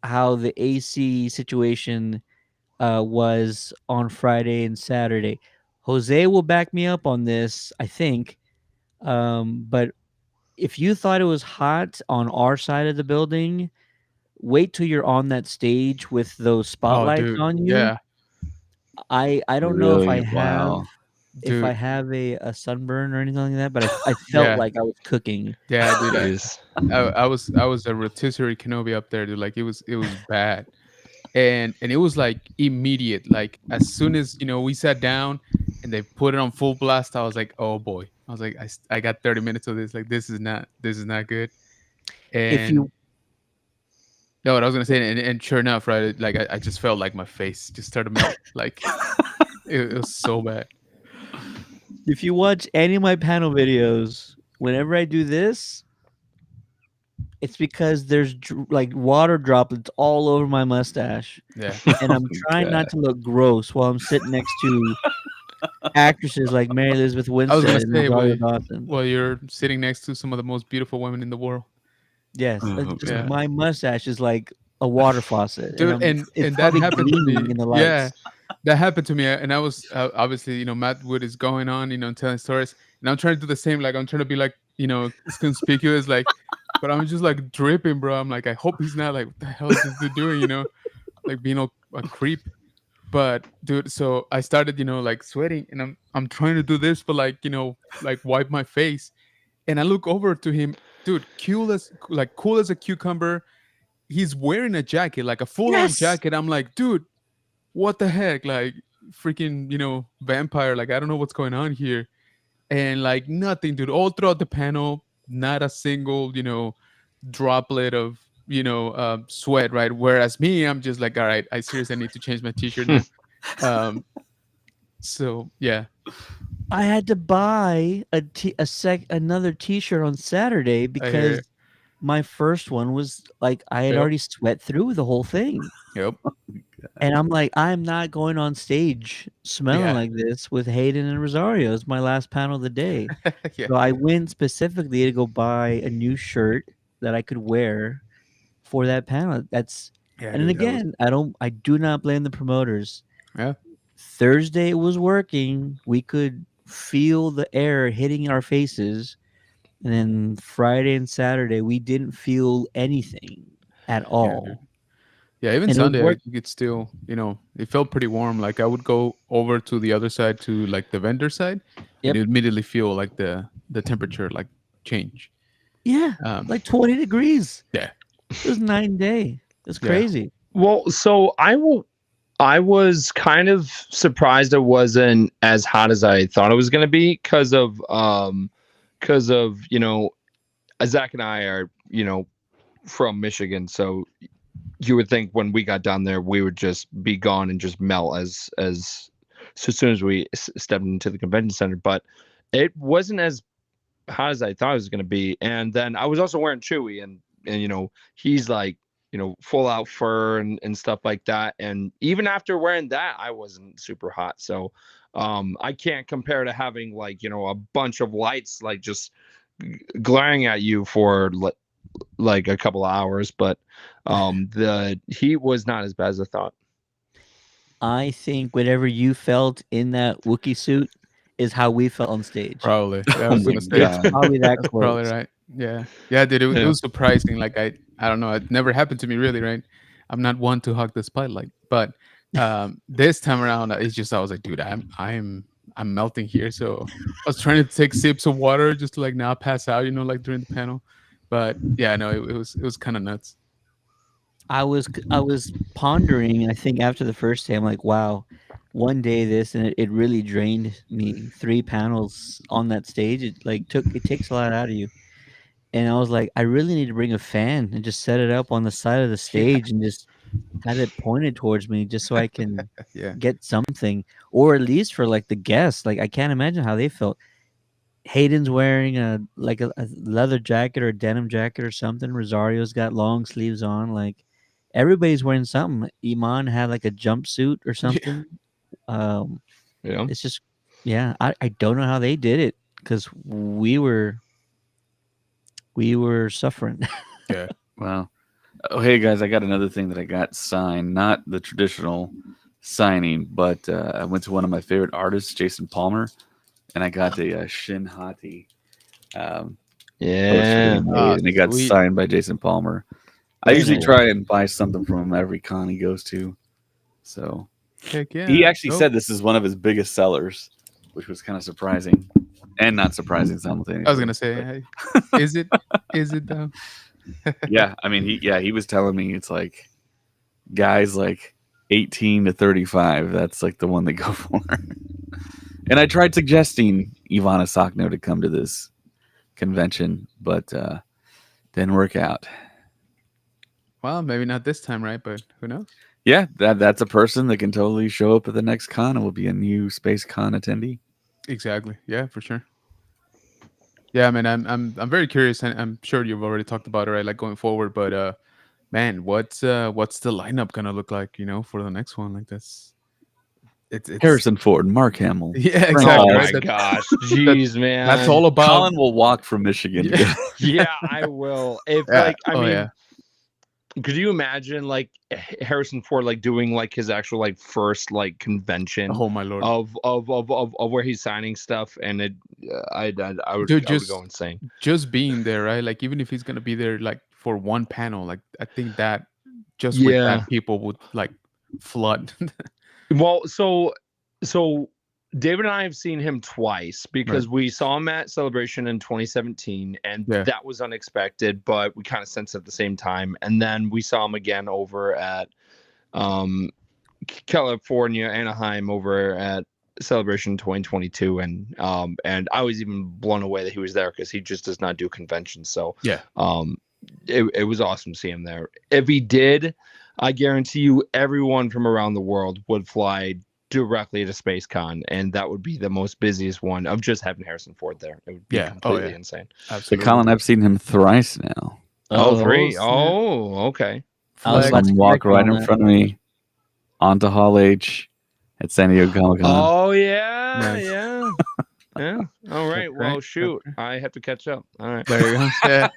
how the AC situation was on Friday and Saturday. Jose will back me up on this, I think. But if you thought it was hot on our side of the building, wait till you're on that stage with those Oh, spotlights dude. on you. Yeah, I don't know Really? Wow. if I dude. have a sunburn or anything like that, but I felt Yeah, like I was cooking. yeah, dude. Jeez. I was a rotisserie Kenobi up there, dude. Like it was bad, and it was like immediate. Like as soon as we sat down and they put it on full blast, I was like, oh boy. I was like, I got 30 minutes of this. Like this is not good. If And you no, what I was gonna say, and sure enough, right? Like I just felt like my face just started to melt. Like it was so bad. if you watch any of my panel videos, whenever I do this, it's because there's like water droplets all over my mustache, Yeah, and I'm Oh, trying God. not to look gross while I'm sitting next to actresses like Mary Elizabeth I was gonna Winstead and say, Rosario Dawson. well, you're sitting next to some of the most beautiful women in the world. Yes, Oh, just Yeah. God. my mustache is like a water faucet, and Dude, it's and that probably happened to gleaming me. in the Yeah, lights. that happened to me, and I was obviously, Matt Wood is going on, telling stories, and I'm trying to do the same. Like I'm trying to be like, it's conspicuous, like, but I'm just like dripping, bro. I'm like, I hope he's not like, what the hell is this dude doing? Like being a creep. But dude, so I started, like sweating, and I'm trying to do this, but like wipe my face, and I look over to him, dude, cool as a cucumber. He's wearing a jacket, like a full on Yes. jacket. I'm like, dude, what the heck? Like freaking, vampire. Like, I don't know what's going on here. And like nothing, dude. All throughout the panel, not a single, droplet of, sweat, right? Whereas me, I'm just like, all right, I seriously need to change my t-shirt now. Um, so yeah. I had to buy another T-shirt on Saturday I hear it. because my first one was like I had Yep. already sweat through the whole thing, Yep. and I'm like, I'm not going on stage smelling Yeah. like this with Hayden and Rosario. It's my last panel of the day, Yeah. so I went specifically to go buy a new shirt that I could wear for that panel. Yeah, And then dude. That was again, I do not blame the promoters. yeah. Thursday it was working. We could feel the air hitting our faces. And then Friday and Saturday we didn't feel anything at Yeah, dude. all. Yeah, even And it was Sunday, I work could still, it felt pretty warm. Like I would go over to the other side, to like the vendor side, and Yep. you immediately feel like the temperature like change. Yeah, Um, like 20 degrees. yeah, It was night and day. It's yeah, crazy. Well, so I was kind of surprised it wasn't as hot as I thought it was going to be because of Zach and I are from Michigan, so you would think when we got down there we would just be gone and just melt as so soon as we stepped into the convention center, but it wasn't as hot as I thought it was going to be. And then I was also wearing Chewy, and he's like full out fur and stuff like that, and even after wearing that I wasn't super hot. So I can't compare to having like a bunch of lights like just glaring at you for like a couple of hours, but the heat was not as bad as I thought. I think whatever you felt in that Wookiee suit is how we felt on stage. probably. Yeah, I Oh was my gonna say It's God. probably that that's probably close. right. Yeah, yeah, dude. It Yeah. was surprising. Like I don't know. It never happened to me really, right? I'm not one to hug the spotlight, but this time around, it's just I was like, dude, I'm melting here. So I was trying to take sips of water just to like not pass out, like during the panel. But yeah, no, it was kind of nuts. I was pondering, I think after the first day, I'm like, wow, one day this, and it really drained me. 3 panels on that stage, it takes a lot out of you. And I was like, I really need to bring a fan and just set it up on the side of the Yeah, stage and just have it pointed towards me just so I can yeah, get something, or at least for like the guests. Like I can't imagine how they felt. Hayden's wearing a leather jacket or a denim jacket or something. Rosario's got long sleeves on. Like everybody's wearing something. Iman had like a jumpsuit or yeah, something. Um, Yeah. it's just, yeah, I don't know how they did it because we were suffering. yeah. Wow. Oh, hey guys, I got another thing that I got signed, not the traditional signing, but I went to one of my favorite artists, Jason Palmer, and I got a Shin Hati poster that he Yeah. made, and it got Sweet. signed by Jason Palmer. I Very usually nice. try and buy something from him every con he goes to. So Heck yeah. he actually Dope. said this is one of his biggest sellers, which was kind of surprising and not surprising simultaneously. I was gonna say, hey, is it? Is it though? Yeah, I mean, he was telling me it's like guys like 18 to 35. That's like the one they go for. And I tried suggesting Ivana Sakno to come to this convention, but didn't work out. Well, maybe not this time, right? But who knows? Yeah, that's a person that can totally show up at the next con and will be a new SpaceCon attendee. Exactly. Yeah, for sure. Yeah, I mean, I'm very curious, and I'm sure you've already talked about it, right? Like going forward, but man, what's the lineup gonna look like? For the next one, like that's it's Harrison Ford, Mark Hamill. Yeah, Frank exactly. Oh Oz. my Right? gosh, jeez, man. That's all about. Colin will walk from Michigan. to Yeah. go. Yeah, I will. If Yeah. like, I Oh, mean, yeah. could you imagine like Harrison Ford like doing like his actual like first like convention Oh my lord, of where he's signing stuff, and I would Dude, I would just go insane. just being there, right? Like even if he's gonna be there, like for one panel, like I think that just with Yeah. that, people would like flood. Well, so David and I have seen him twice because we saw him at Celebration in 2017, and Yeah. that was unexpected, but we kind of sensed it at the same time. And then we saw him again over at California, Anaheim, over at Celebration 2022, and I was even blown away that he was there because he just does not do conventions. So Yeah. it was awesome to see him there. If he did, I guarantee you everyone from around the world would fly directly to SpaceCon, and that would be the most busiest one of just having Harrison Ford there. It would be Yeah. Oh, completely yeah. insane. So Absolutely. Colin, I've seen him thrice now. Oh, three. snap. Oh, okay. I was I about saw to him walk correct you right on in that. front of me onto Hall H at San Diego Comic Con. Oh yeah, Nice. yeah. Yeah. All right. That's Well, right. shoot. That's I have to catch up. All right. There you go. Yeah.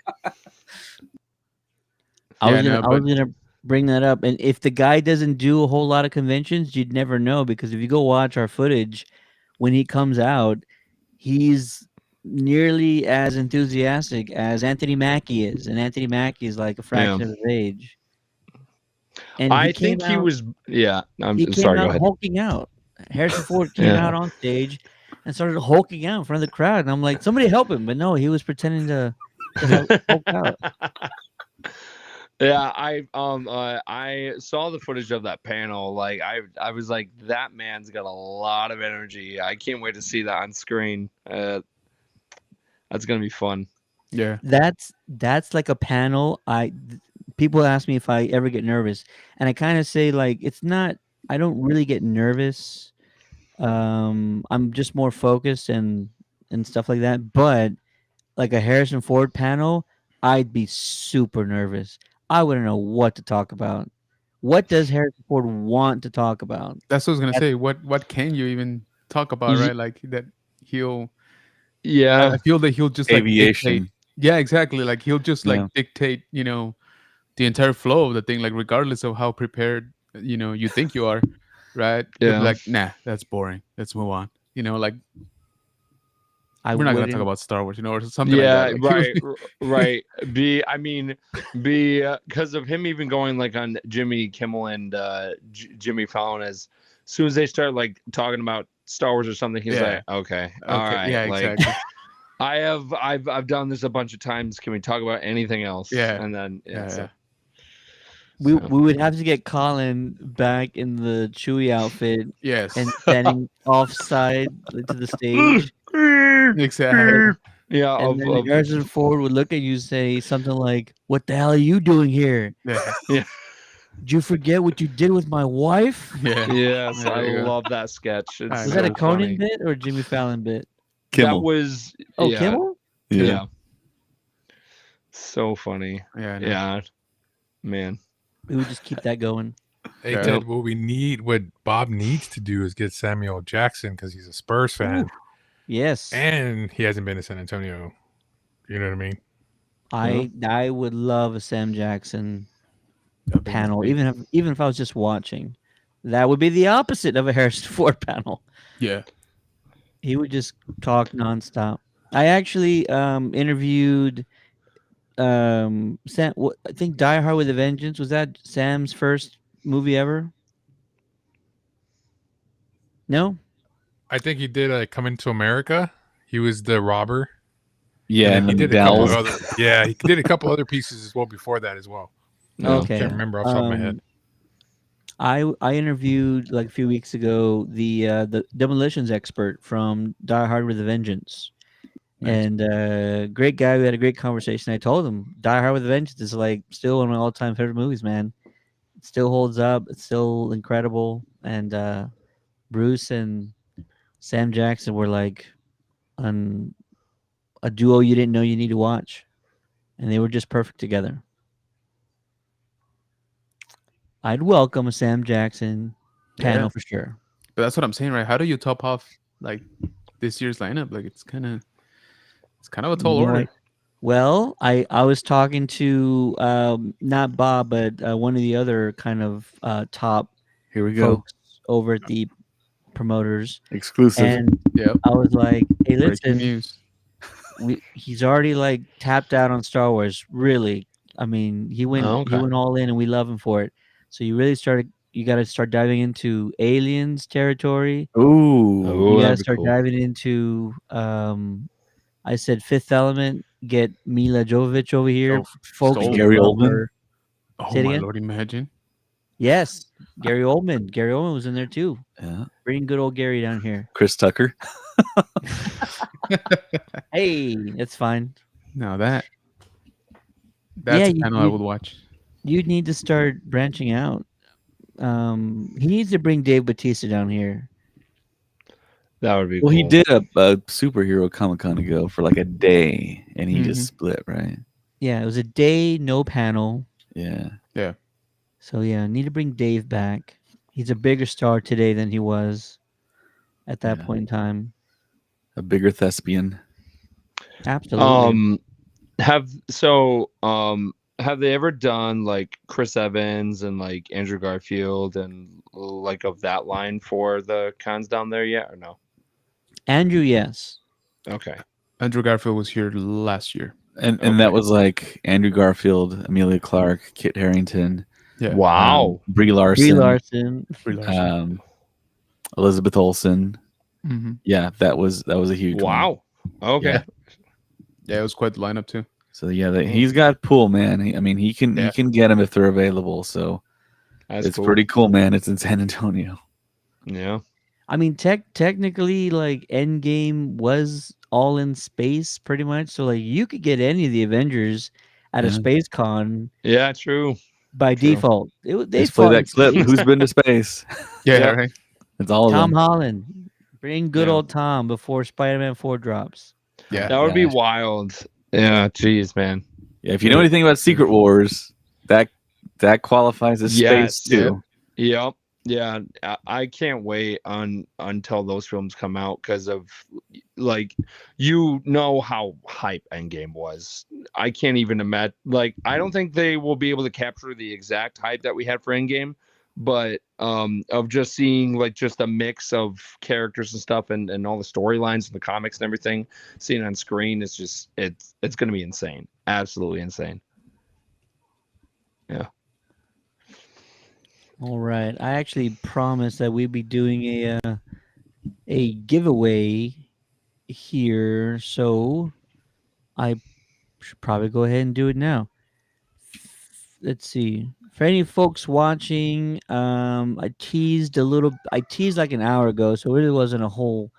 I was Yeah, gonna no, I was but- gonna bring that up, and if the guy doesn't do a whole lot of conventions, you'd never know, because if you go watch our footage when he comes out, he's nearly as enthusiastic as Anthony Mackie is, and Anthony Mackie is like a fraction of his age. And I think he was. Yeah. I'm he came sorry. Go out ahead. hulking out. Harrison Ford came Yeah. out on stage and started hulking out in front of the crowd, and I'm like, somebody help him, but no, he was pretending to hulk out. Yeah, I saw the footage of that panel. Like I was like, that man's got a lot of energy. I can't wait to see that on screen. That's gonna be fun. Yeah. That's like a panel. People ask me if I ever get nervous, and I kind of say like it's not. I don't really get nervous. I'm just more focused and stuff like that. But like a Harrison Ford panel, I'd be super nervous. I wouldn't know what to talk about. What does Harrison Ford want to talk about? That's what I was gonna That's- say. What can you even talk about, Ye- right? Like that he'll. Yeah. I feel that he'll just like Aviation. dictate. Yeah, exactly. Like he'll just like Yeah. dictate, the entire flow of the thing, like regardless of how prepared, you think you are, right? He'll be Yeah. like, nah, that's boring. Let's move on. Like I we're not gonna wouldn't. talk about Star Wars, or something Yeah, like that. Like, right. Because of him even going like on Jimmy Kimmel and Jimmy Fallon, as soon as they start like talking about Star Wars or something, he's Yeah. like, okay, all right, yeah, like, exactly. I've done this a bunch of times. Can we talk about anything else? Yeah. And then Yeah. We So- would have to get Colin back in the Chewie outfit Yes. and standing offside to the stage. Exactly. yeah, And then Harrison Ford would look at you and say something like, "What the hell are you doing here? Yeah. Did you forget what you did with my wife?" Yeah. yes, There I you go. love that sketch. It's I Was know. that a so Conan funny. bit or a Jimmy Fallon bit? Kimmel. That was Oh, yeah, Kimmel? yeah. So funny. Yeah. I know. Yeah, man. We would just keep that going. Hey Yeah. Ted, what Bob needs to do is get Samuel Jackson because he's a Spurs fan Yes, and he hasn't been to San Antonio. You know what I mean? I would love a Sam Jackson That'd be panel, sweet. even if I was just watching. That would be the opposite of a Harrison Ford panel. Yeah. He would just talk nonstop. I actually interviewed Sam. I think Die Hard with a Vengeance, was that Sam's first movie ever? No. I think he did Coming to America. He was the robber. Yeah, And and then he then did a couple of Dells. other. Yeah, he did a couple other pieces as well before that as well. No. Okay. Can't remember off the top of my head. I interviewed like a few weeks ago the demolitions expert from Die Hard with a Vengeance, Nice. and great guy. We had a great conversation. I told him Die Hard with a Vengeance is like still one of my all time favorite movies, man. It still holds up. It's still incredible. And Bruce and Sam Jackson were like on a duo you didn't know you need to watch, and they were just perfect together. I'd welcome a Sam Jackson panel Yeah. for sure. But that's what I'm saying, right? How do you top off like this year's lineup? Like it's kind of a tall No, order. Well, I was talking to not Bob, but one of the other kind of top Here we go. folks over at the promoters, Exclusive. and Yep. I was like, "Hey, Breaking listen, news. he's already like tapped out on Star Wars. Really, I mean, he Okay. went all in, and we love him for it. So you got to start diving into aliens territory. Ooh. Oh, You got to that'd be start cool. diving into I said Fifth Element. Get Mila Jovovich over here. Oh, Folks Stolen. Gary love Oldman? her. Oh Say it my again? lord, imagine. Yes, Gary Oldman. Gary Oldman was in there too. Yeah. Bring good old Gary down here. Chris Tucker. Hey, it's fine. Now that's Yeah, a panel I would watch. You need to start branching out. He needs to bring Dave Bautista down here. That would be Well, cool. he did a superhero Comic Con ago for like a day, and he Mhm. just split, right? Yeah, it was a day, no panel. Yeah. So yeah, need to bring Dave back. He's a bigger star today than he was at that Yeah. point in time. A bigger thespian. Absolutely. Have they ever done like Chris Evans and like Andrew Garfield and like of that line for the cons down there yet or no? Andrew, yes. Okay. Andrew Garfield was here last year. And Okay. that was like Andrew Garfield, Amelia Clark, Kit Harington, Yeah. Wow. Brie Larson, Brie Larson. Brie Larson. Elizabeth Olsen. Mhm. Yeah, that was a huge one. Wow. Okay. Yeah. Yeah, it was quite the lineup too. So yeah, he's got pull, man. He can Yeah. get them if they're available. So That's it's cool. pretty cool, man. It's in San Antonio. Yeah. I mean, technically, like Endgame was all in space, pretty much. So like, you could get any of the Avengers at a Yeah. SpaceCon Yeah, true. by True. default. They Let's play fought in that clip. space. Who's been to space? Yeah, Yeah. right. It's all of Tom them. Holland. Bring good Yeah. old Tom before Spider-Man 4 drops. Yeah. That would be gosh. wild. Yeah, jeez, man. Yeah, if you know anything about Secret Wars, that qualifies as Yes. space too. Yep. Yeah, I can't wait until those films come out because of like you know how hype Endgame was. I can't even imagine. Like, I don't think they will be able to capture the exact hype that we had for Endgame, but of just seeing like just a mix of characters and stuff and all the storylines and the comics and everything seen on screen is just it's gonna be insane, absolutely insane. Yeah. All right. I actually promised that we'd be doing a giveaway here, so I should probably go ahead and do it now. Let's see. For any folks watching, I teased like an hour ago, so it really wasn't a whole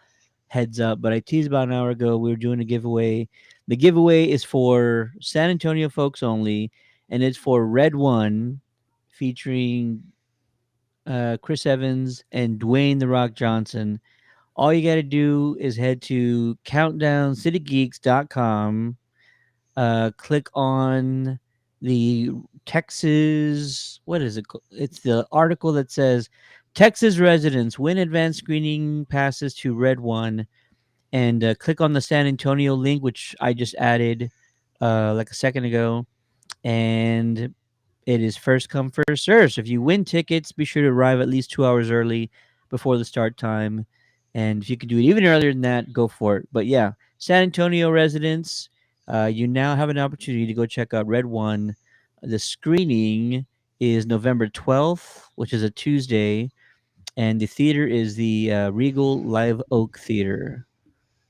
heads up, but I teased about an hour ago we were doing a giveaway. The giveaway is for San Antonio folks only, and it's for Red One featuring Chris Evans and Dwayne the Rock Johnson. All you got to do is head to countdowncitygeeks.com, click on the Texas, what is it? It's the article that says Texas residents win advanced screening passes to Red One, and click on the San Antonio link, which I just added like a second ago, and It is first come, first serve. So if you win tickets, be sure to arrive at least 2 hours early before the start time. And if you can do it even earlier than that, go for it. But yeah, San Antonio residents, you now have an opportunity to go check out Red One. The screening is November 12th, which is a Tuesday, and the theater is the Regal Live Oak Theater.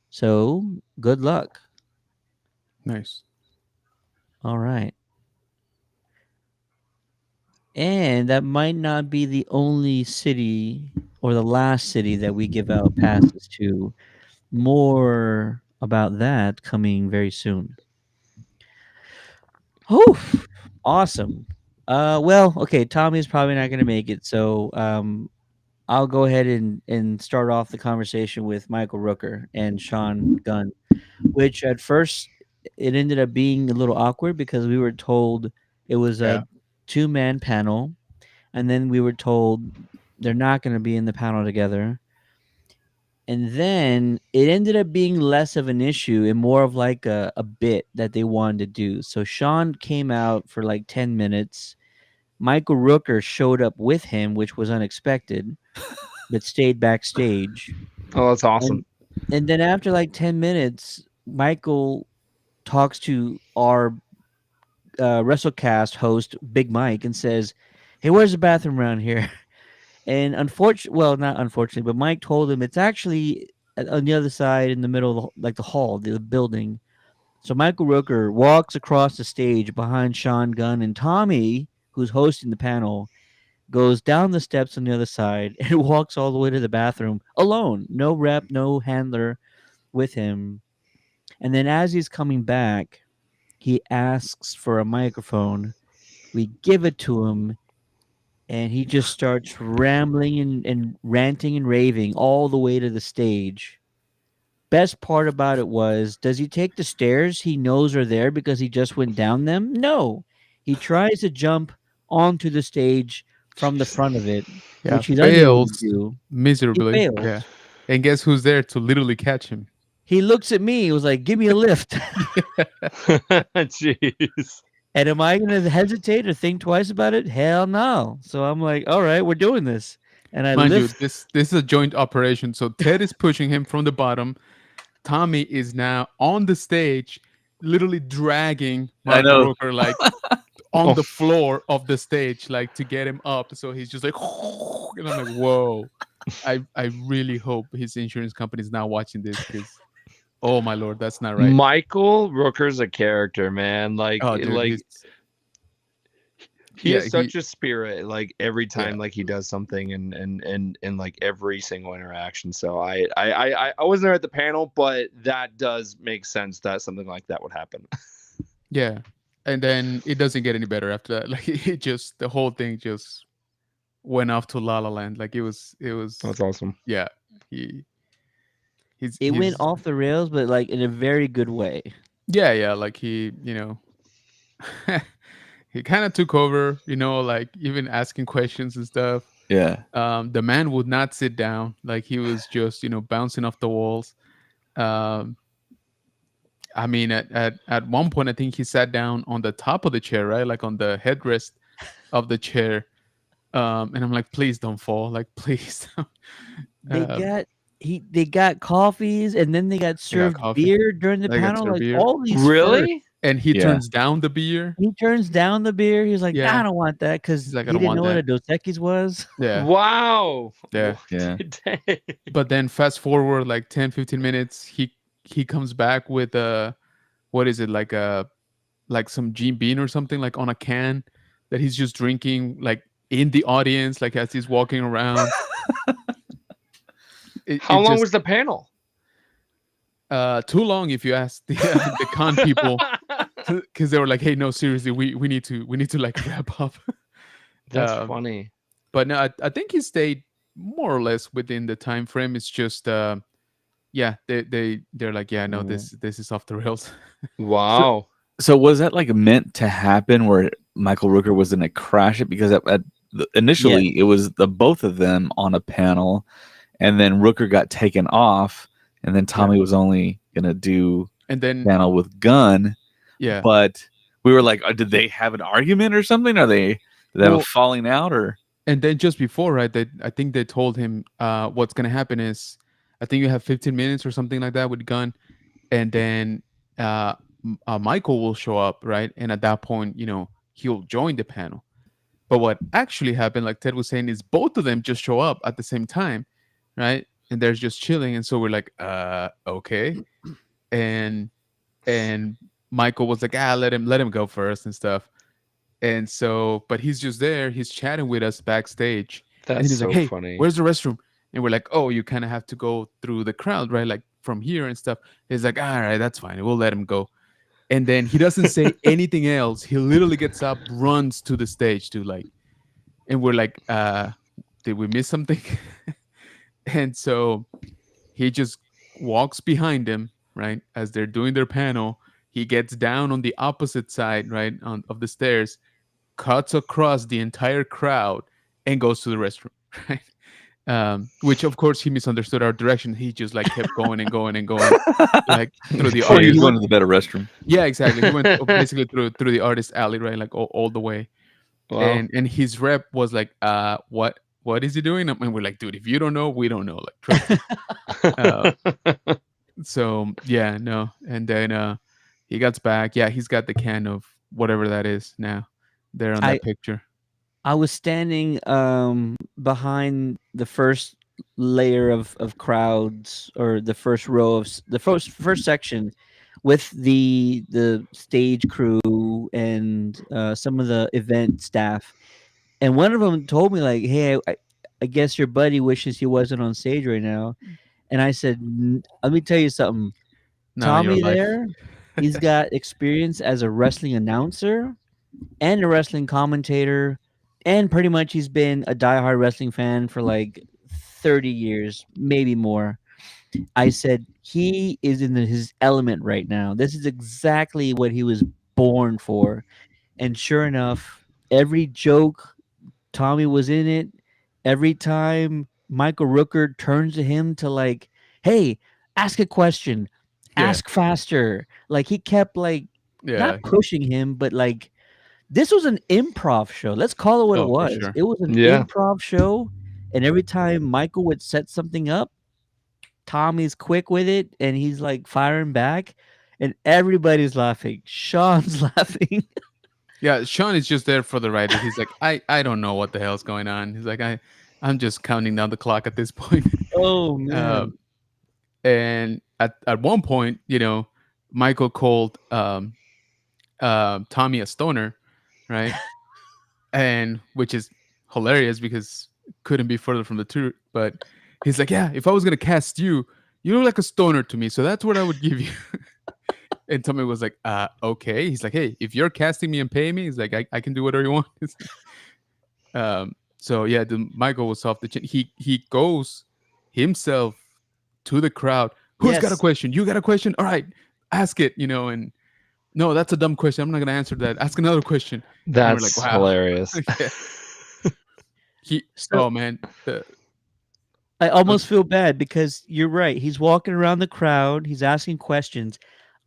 So good luck. Nice. All right. And that might not be the only city or the last city that we give out passes to. More about that coming very soon. Oh, awesome. Well, okay, Tommy's probably not going to make it, so I'll go ahead and start off the conversation with Michael Rooker and Sean Gunn, which at first it ended up being a little awkward because we were told it was a Yeah. two-man panel, and then we were told they're not going to be in the panel together. And then it ended up being less of an issue and more of like a bit that they wanted to do. So Sean came out for like 10 minutes. Michael Rooker showed up with him, which was unexpected, but stayed backstage. Oh, that's awesome. And then after like 10 minutes, Michael talks to our WrestleCast host, Big Mike, and says, "Hey, where's the bathroom around here?" And unfortunately, well, not unfortunately, but Mike told him it's actually on the other side in the middle of like the hall, the building. So Michael Rooker walks across the stage behind Sean Gunn, and Tommy, who's hosting the panel, goes down the steps on the other side and walks all the way to the bathroom alone. No rep, no handler with him. And then as he's coming back, he asks for a microphone. We give it to him, and he just starts rambling and ranting and raving all the way to the stage. Best part about it was, does he take the stairs he knows are there because he just went down them? No. He tries to jump onto the stage from the front of it, Yeah. which he's unable to Fails do. He miserably. fails. Yeah. And guess who's there to literally catch him? He looks at me. He was like, "Give me a lift." Jeez. And am I going to hesitate or think twice about it? Hell no. So I'm like, all right, we're doing this. And I Mind you, lift. this is a joint operation. So Ted is pushing him from the bottom. Tommy is now on the stage, literally dragging I Michael know. Rooker like on Oh. the floor of the stage, like to get him up. So he's just like, and I'm like, whoa. I really hope his insurance company is now watching this because, oh my lord, that's not right. Michael Rooker's a character, man. Like, Oh, dude, like he yeah, has such a spirit. Like every time, like he does something, and like every single interaction. So I wasn't there at the panel, but that does make sense that something like that would happen. yeah. And then it doesn't get any better after that. Like it just the whole thing just went off to La La Land. Like it was That's awesome. yeah. It went off the rails, but like in a very good way. Yeah, like he, he kind of took over, like even asking questions and stuff. Yeah. The man would not sit down. Like he was just, bouncing off the walls. I mean, at one point, I think he sat down on the top of the chair, right? Like on the headrest of the chair. And I'm like, please don't fall. Like, please. They got coffees, and then they got served beer during the They got panel. served Like beer. all these Really? And he Yeah. turns down the beer. He turns down the beer. He's like, Yeah. I don't want that because He's like, he "I don't didn't want know what a that." Dos Equis was. Yeah. Wow. Yeah. Yeah. Dang. But then fast forward like 10, 15 minutes, he comes back with what is it, like some Jim Beam or something, like on a can that he's just drinking, like in the audience, like as he's walking around. How long was the panel? Too long, if you ask the con people, because they were like, "Hey, no, seriously, we need to like wrap up." That's funny. But no, I think he stayed more or less within the time frame. It's just, yeah, they're like, "Yeah, no, this is off the rails." Wow. So was that like meant to happen where Michael Rooker was going to crash it? Because initially it was the both of them on a panel, and then Rooker got taken off, and then Tommy was only going to do and then panel with Gunn. yeah, But we were like, did they have an argument or something? Did they have a Well, falling out or? and then just before, right? I think they told him what's gonna happen is, I think you have 15 minutes or something like that with the gun, and then Michael will show up, right? And at that point, he'll join the panel. But what actually happened, like Ted was saying, is both of them just show up at the same time, right? And they're just chilling, and so we're like, okay, and Michael was like, let him go first and stuff. And so, but he's just there, he's chatting with us backstage, and then That's he's like, so hey, funny. where's the restroom? And we're like, oh, you kind of have to go through the crowd, right? Like from here and stuff. He's like, all right, that's fine, we'll let him go. And then he doesn't say anything else. He literally gets up, runs to the stage to like, and we're like, did we miss something? And so he just walks behind him, right, as they're doing their panel. He gets down on the opposite side, right, of the stairs, cuts across the entire crowd, and goes to the restroom, right? Which of course he misunderstood our direction. He just like kept going and going and going, like through the Oh, he was he going went, to the better restroom. yeah, exactly. He went basically through the artist alley, right, like all the way. Wow. And his rep was like, what is he doing? And we're like, dude, if you don't know, we don't know. Like, trust me. So yeah, no. And then he gets back. Yeah, he's got the can of whatever that is now there on that picture. I was standing behind the first layer of crowds, or the first row of the first section, with the stage crew and some of the event staff, and one of them told me like, "Hey, I guess your buddy wishes he wasn't on stage right now," and I said, "Let me tell you something, Not in your Tommy. life. There, he's got experience as a wrestling announcer and a wrestling commentator, and pretty much he's been a diehard wrestling fan for like 30 years, maybe more." I said, he is in his element right now. This is exactly what he was born for. And sure enough, every joke, Tommy was in it. Every time Michael Rooker turns to him to like, hey, ask a question, Yeah. ask faster. Like he kept like Yeah. not pushing him, but like, this was an improv show. Let's call it what it Oh, for was. sure. It was an Yeah. improv show. And every time Michael would set something up, Tommy's quick with it and he's like firing back. And everybody's laughing. Sean's laughing. Yeah, Sean is just there for the ride. He's like, I don't know what the hell's going on. He's like, I'm just counting down the clock at this point. Oh man. And at one point, Michael called Tommy a stoner, right? And which is hilarious because couldn't be further from the truth. But he's like, yeah, if I was gonna cast you, you look like a stoner to me, so that's what I would give you. And Tommy was like, okay. He's like, hey, if you're casting me and paying me, he's like, I can do whatever you want. So yeah, the Michael was off the chin. He goes himself to the crowd. Who's got a Yes. question? You got a question? All right, ask it. And no, that's a dumb question. I'm not gonna answer that. Ask another question. And we're That's like, wow. hilarious. Yeah. So- Oh man, I almost feel bad because you're right. He's walking around the crowd. He's asking questions.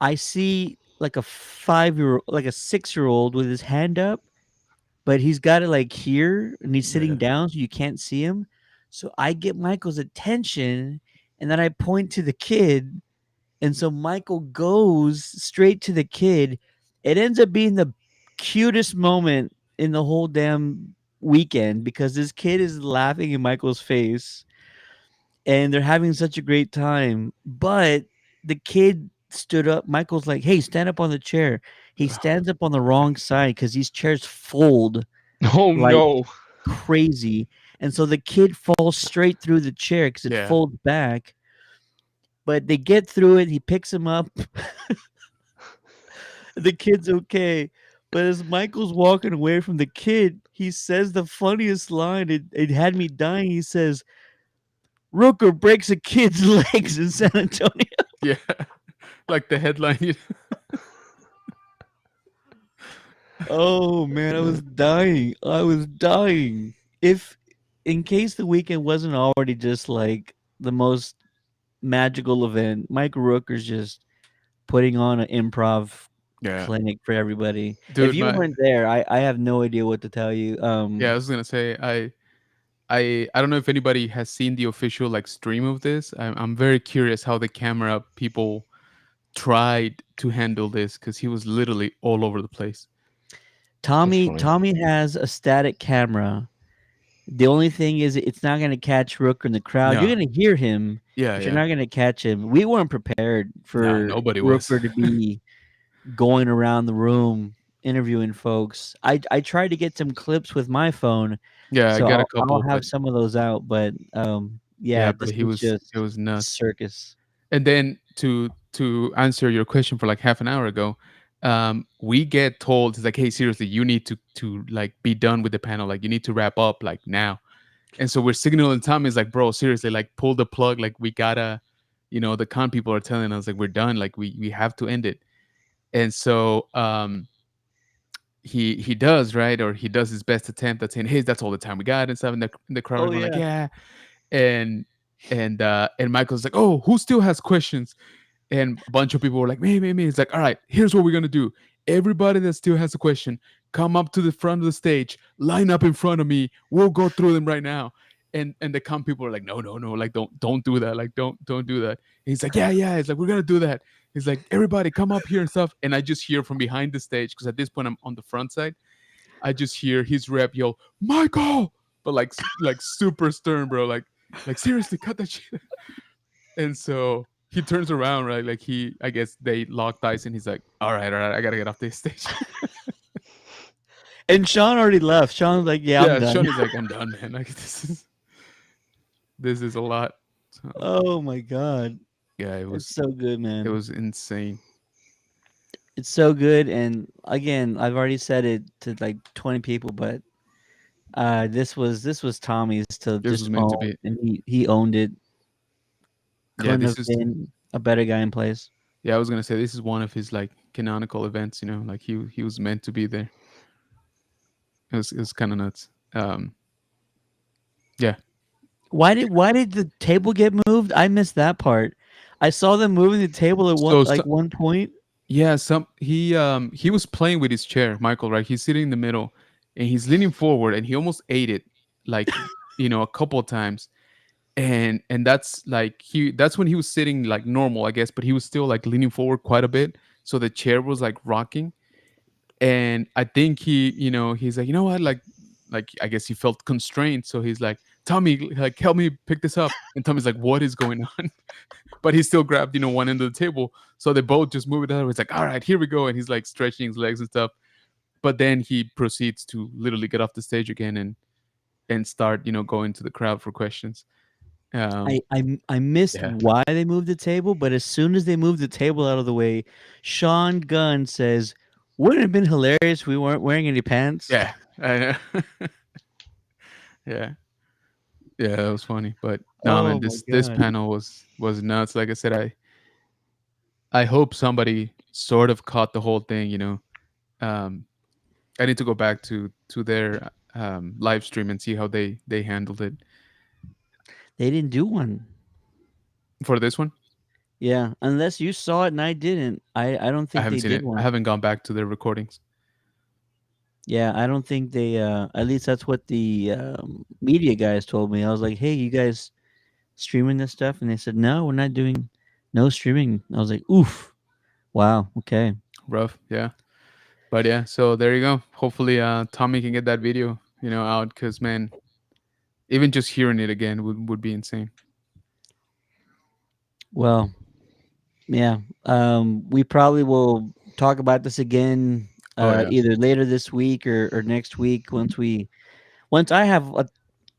I see like a 5-year-old, like a 6-year-old with his hand up, but he's got it like here and he's sitting Yeah. down so you can't see him. So I get Michael's attention and then I point to the kid. And so Michael goes straight to the kid. It ends up being the cutest moment in the whole damn weekend because this kid is laughing in Michael's face and they're having such a great time. But the kid stood up. Michael's like, hey, stand up on the chair. He stands up on the wrong side because these chairs fold Oh like no. crazy. And so the kid falls straight through the chair because it Yeah. folds back. But they get through it. He picks him up. The kid's okay. But as Michael's walking away from the kid, he says the funniest line. It had me dying. He says, Rooker breaks a kid's legs in San Antonio. Yeah, like the headline. Oh man, I was dying. I was dying. If in case the weekend wasn't already just like the most magical event, Mike Rooker's just putting on an improv Yeah, clinic for everybody. If dude. you My weren't there, I have no idea what to tell you. Yeah, I was gonna say I don't know if anybody has seen the official like stream of this. I'm very curious how the camera people tried to handle this because he was literally all over the place. That's Tommy funny. Tommy has a static camera. The only thing is it's not going to catch Rooker in the crowd. You're No, going to hear him, yeah, but you're yeah. not going to catch him. We weren't prepared No, for nobody was. Rooker to be going around the room interviewing folks. I tried to get some clips with my phone, Yeah, I so got a I'll couple, have but some of those out. But yeah, yeah, but this was it just was nuts. circus. And then to answer your question for like half an hour ago, we get told it's like, hey, seriously, you need to like be done with the panel, like you need to wrap up like now. And so we're signaling Tom is like, bro, seriously, like pull the plug, like we gotta, the con people are telling us like we're done, like we have to end it. And so he does, right, or he does his best attempt at saying, hey, that's all the time we got and stuff. And the crowd are Oh going like, yeah. yeah. And and Michael's like, oh, who still has questions? And a bunch of people were like, me. It's like, all right, here's what we're gonna do. Everybody that still has a question, come up to the front of the stage, line up in front of me. We'll go through them right now. And the com people are like, no, like don't do that, like don't do that. And he's like, yeah. It's like we're gonna do that. He's like, everybody come up here and stuff. And I just hear from behind the stage because at this point I'm on the front side. I just hear his rep yell, Michael, but like super stern, bro. Like seriously, cut that shit. And so he turns around, right? Like I guess they locked eyes, and he's like, all right, I gotta get off this stage. And Sean already left. Sean was like, "Yeah, I'm Yeah, done." Sean is like, I'm done, man. Like this is a lot. So, Oh my god, yeah, it's so good, it man. was insane. It's so good. And again, I've already said it to like 20 people, but this was Tommy's to This was just meant to own, be. and he owned it. Yeah, Couldn't this have is. been a better guy in place. Yeah, I was gonna say this is one of his like canonical events. Like he was meant to be there. It was kind of nuts. Yeah. Why did the table get moved? I missed that part. I saw them moving the table at So, one point. yeah, he was playing with his chair, Michael, right? He's sitting in the middle and he's leaning forward and he almost ate it like a couple of times. And that's like that's when he was sitting like normal, I guess, but he was still like leaning forward quite a bit. So the chair was like rocking. And I think he's like, you know what, like I guess he felt constrained. So he's like, Tommy, like help me pick this up. And Tommy's like, what is going on? But he still grabbed one end of the table, so they both just move it out. It's like, all right, here we go. And he's like stretching his legs and stuff, but then he proceeds to literally get off the stage again and start going to the crowd for questions. I missed Yeah. why they moved the table, but as soon as they moved the table out of the way, Sean Gunn says, "Wouldn't it have been hilarious if we weren't wearing any pants?" Yeah, I know. yeah, that was funny. But no, man, Oh my this god. panel was nuts. Like I said, I hope somebody sort of caught the whole thing. um I need to go back to their live stream and see how they handled it They didn't do one. for this one. Yeah, unless you saw it and I didn't. I don't I think haven't they seen did it. I one. haven't gone back to their recordings. Yeah, I don't think they at least that's what the media guys told me. I was like, "Hey, you guys streaming this stuff?" And they said, "No, we're not doing no streaming." I was like, "Oof. Wow, okay." Rough, yeah. But yeah, so there you go. Hopefully, Tommy can get that video, out because man, even just hearing it again would be insane. Well, yeah. We probably will talk about this again Oh yeah, either later this week or next week once I have a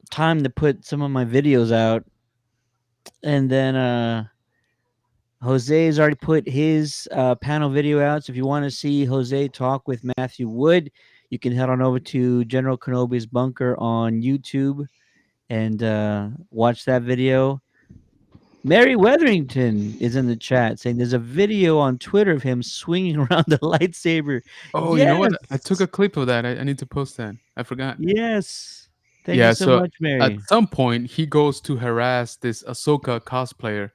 time to put some of my videos out. And then Jose has already put his panel video out. So if you want to see Jose talk with Matthew Wood, you can head on over to General Kenobi's Bunker on YouTube and watch that video. Mary Weatherington is in the chat saying there's a video on Twitter of him swinging around the lightsaber. Oh, you know Yes. what? I took a clip of that. I need to post that. I forgot. Yes. Thank you Yeah, so so much, at Mary. some point he goes to harass this Ahsoka cosplayer,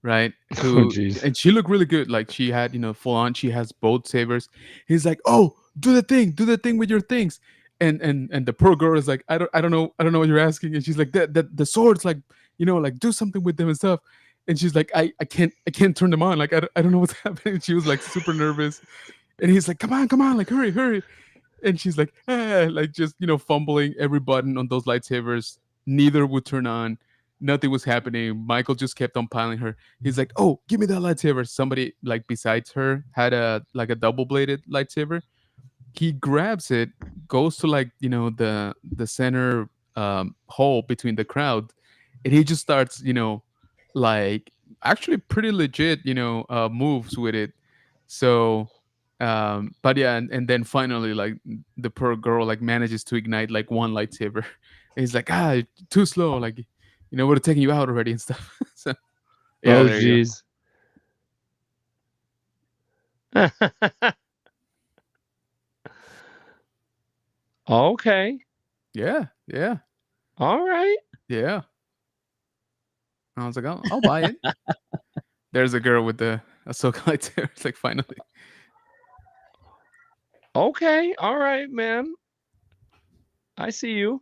right? Oh, jeez. And she looked really good. Like she had, full on. She has both sabers. He's like, "Oh, do the thing with your things." And the poor girl is like, I don't know what you're asking." And she's like, the swords, like, like do something with them and stuff. And she's like, I can't turn them on. Like I don't know what's happening. She was like super nervous. And he's like, come on, like hurry. And she's like, like just fumbling every button on those lightsabers. Neither would turn on. Nothing was happening. Michael just kept on piling her. He's like, "Oh, give me that lightsaber." Somebody like besides her had a double bladed lightsaber. He grabs it, goes to like the center hole between the crowd, and he just starts like actually pretty legit moves with it. So but yeah, and then finally like the poor girl like manages to ignite like one lightsaber. And he's like, too slow, like would have taken you out already and stuff. So yeah, Oh, there you jeez. Okay. go. Yeah, All right. yeah. I was like, I'll buy it. There's a girl with the Ahsoka lightsaber. It's like finally. Okay. All right, man. I see you.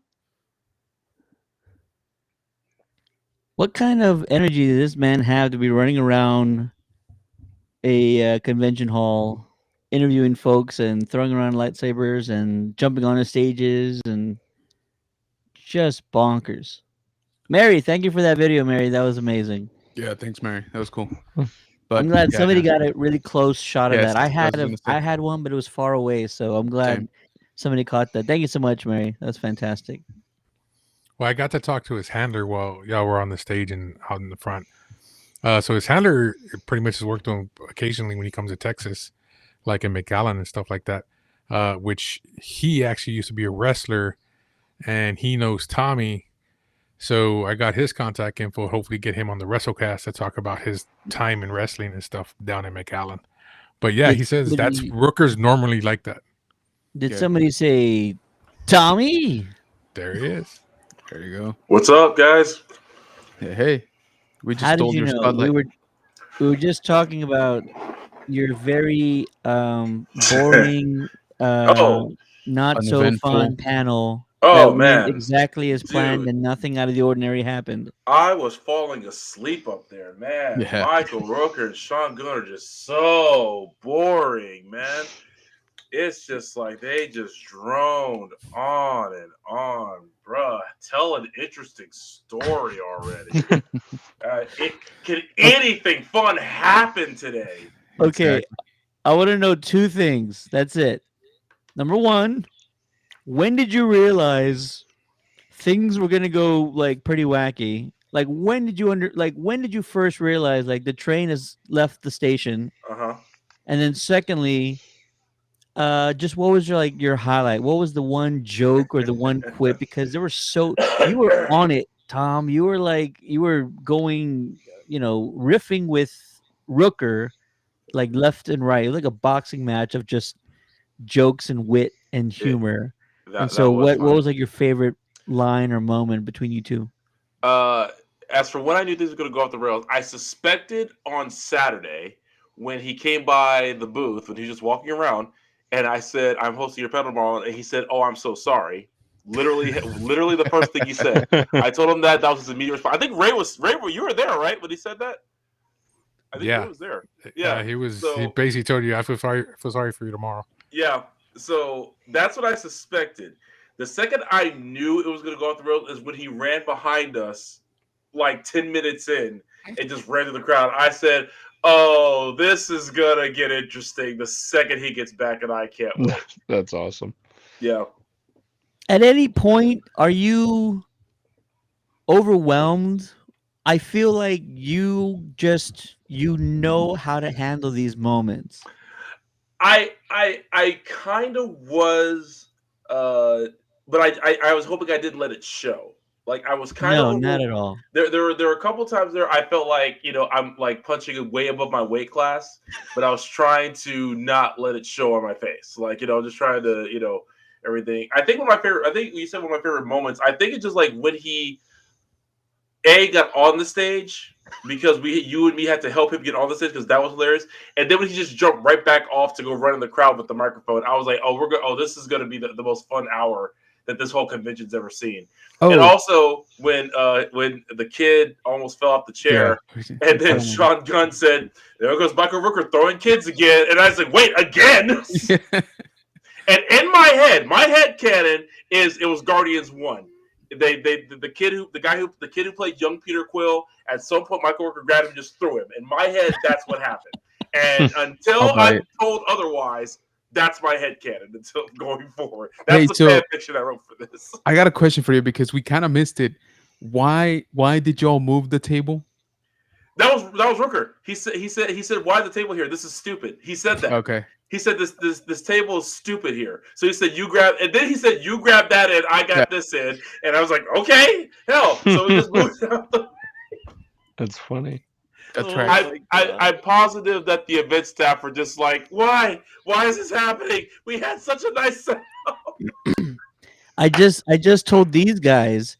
What kind of energy does this man have to be running around a convention hall, interviewing folks and throwing around lightsabers and jumping on the stages and just bonkers? Mary, thank you for that video, Mary. That was amazing. Yeah, thanks, Mary. That was cool. I'm But glad yeah, somebody got a really close shot of yes, that. I I had was a gonna I say had one, but it was far away, so I'm glad same. somebody caught that. Thank you so much, Mary. That's fantastic. Well, I got to talk to his handler while y'all were on the stage and out in the front. So his handler pretty much has worked on occasionally when he comes to Texas, like in McAllen and stuff like that. Which he actually used to be a wrestler, and he knows Tommy. So I got his contact info. Hopefully, get him on the WrestleCast to talk about his time in wrestling and stuff down in McAllen. But yeah, Did he says that's somebody, Rooker's normally like that. did Yeah. somebody say Tommy? There he is. There you go. What's up, guys? Hey, we just How did stole you your know? spotlight. We were just talking about your very boring, Oh, not so Uneventful. fun panel that oh went man, exactly as planned dude, and nothing out of the ordinary happened. I was falling asleep up there, man. Yeah. Michael Rooker and Sean Gunn are just so boring, man. It's just like they just droned on and on, bruh. Tell an interesting story already. Can anything fun happen today? Okay, Exactly. I want to know two things. That's it. Number one, when did you realize things were gonna go like pretty wacky? Like when did you first realize like the train has left the station? Uh huh. And then secondly, just what was your highlight? What was the one joke or the one quip? Because there were you were on it, Tom. You were going, riffing with Rooker like left and right. It was like a boxing match of just jokes and wit and humor. And That so was what fun. was like your favorite line or moment between you two? As for when I knew things were going to go off the rails, I suspected on Saturday when he came by the booth when he was just walking around, and I said, "I'm hosting your panel tomorrow," and he said, "Oh, I'm so sorry." Literally, the first thing he said. I told him that was his immediate response. I think Ray, you were there, right, when he said that? I think Yeah. Ray was there. Yeah, He was. so- he basically told you, "I feel sorry for you tomorrow." Yeah, so that's what I suspected. The second I knew it was going to go off the rails is when he ran behind us, like 10 minutes in, and just ran to the crowd. I said, "Oh, this is gonna get interesting." The second he gets back, and I can't wait. That's awesome. Yeah. At any point, are you overwhelmed? I feel like you know how to handle these moments. I kind of was, but I was hoping I didn't let it show. Like I was kind No, of not at all. there were a couple times there I felt like I'm like punching way above my weight class, but I was trying to not let it show on my face. Like just trying to everything. I think I think you said one of my favorite moments. I think it's just like when he got on the stage because you and me had to help him get on the stage because that was hilarious. And then when he just jumped right back off to go run in the crowd with the microphone, I was like, this is gonna be the most fun hour that this whole convention's ever seen. And Oh, also when the kid almost fell off the chair, and then Sean Gunn said, "There goes Michael Rooker throwing kids again," and I was like, "Wait, again?" And in my head canon is it was Guardians 1. The kid who played young Peter Quill, at some point Michael Rooker grabbed him and just threw him. In my head, that's what happened. And until I'm told otherwise, that's my head canon until going forward. That's the fan fiction I wrote for this. I got a question for you because we kind of missed it. Why did y'all move the table? That was Rooker. He said why the table here? This is stupid. He said that. Okay. He said this table is stupid here. So he said you grab, and then he said you grab that in, I got this in, and I was like, okay, hell. So we just moved out the. That's funny. That's right. I'm positive that the event staff were just like, why is this happening? We had such a nice setup. I just told these guys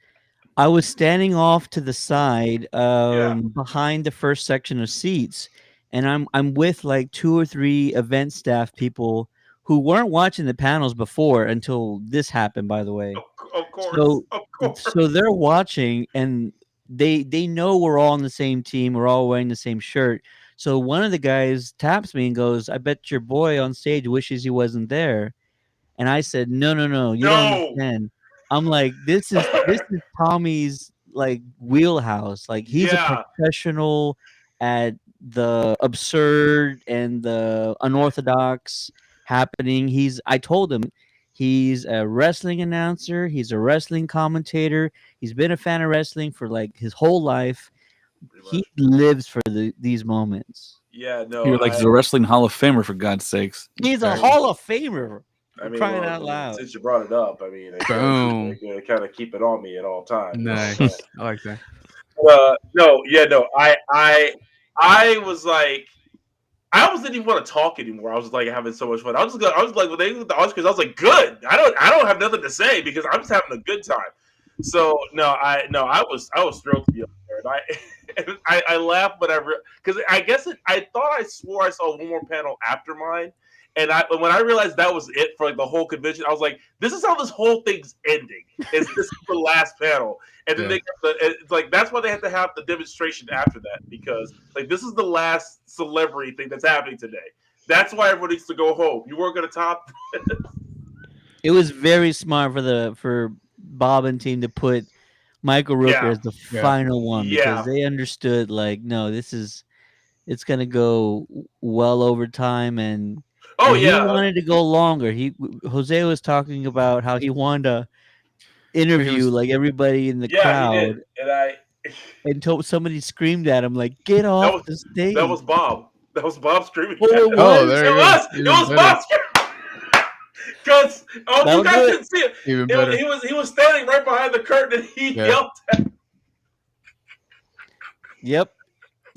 I was standing off to the side behind the first section of seats, and I'm with like 2 or 3 event staff people who weren't watching the panels before until this happened, by the way. Of course. So they're watching, and they know we're all on the same team, we're all wearing the same shirt. So one of the guys taps me and goes, "I bet your boy on stage wishes he wasn't there." And I said, no, you don't understand. I'm like, this is Tommy's like wheelhouse. Like he's a professional at the absurd and the unorthodox happening. I told him he's a wrestling announcer, he's a wrestling commentator, he's been a fan of wrestling for like his whole life. He lives for these moments. Yeah, no. You're like the wrestling Hall of Famer, for God's sakes. He's a Hall of Famer. I mean, crying out loud. Since you brought it up, I mean, they kind of keep it on me at all times. Nice. I like that. No. I was like, I almost didn't even want to talk anymore. I was like having so much fun. I was like, when they did the Oscars, I was like, good. I don't have nothing to say because I'm just having a good time. So I was thrilled to be up there, and I laughed whatever because I thought I swore I saw one more panel after mine. And when I realized that was it for like the whole convention, I was like, "This is how this whole thing's ending. This is the last panel." And then it's like that's why they had to have the demonstration after that because like this is the last celebrity thing that's happening today. That's why everyone needs to go home. You weren't gonna top. It was very smart for Bob and team to put Michael Rooker as the final one because they understood like no, it's gonna go well over time and. He wanted to go longer. Jose was talking about how he wanted to interview like everybody in the crowd. He did. Until somebody screamed at him like, "Get off the stage!" That was Bob. That was Bob screaming. There you go. It was Bob screaming. Because you guys didn't see it. Even better. He was standing right behind the curtain and he yelled at him. Yep.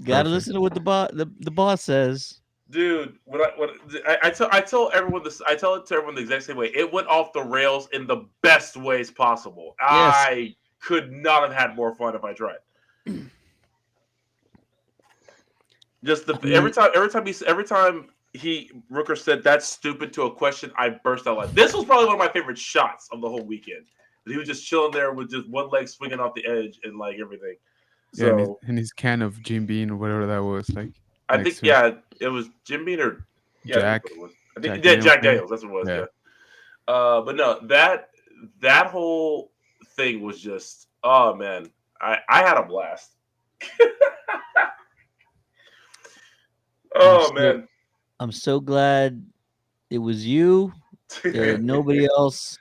Gotta listen to what the boss says. Dude, I tell everyone this, I tell it to everyone the exact same way. It went off the rails in the best ways possible. Yes. I could not have had more fun if I tried. Just every time Rooker said that's stupid to a question, I burst out laughing. This was probably one of my favorite shots of the whole weekend. He was just chilling there with just one leg swinging off the edge and like everything. So and his can of Jim Beam or whatever that was like. I think it was Jim Beam or Jack. I think Jack Daniels. That's what it was. Yeah. But no, that whole thing was just man, I had a blast. Man, I'm so glad it was you. Nobody else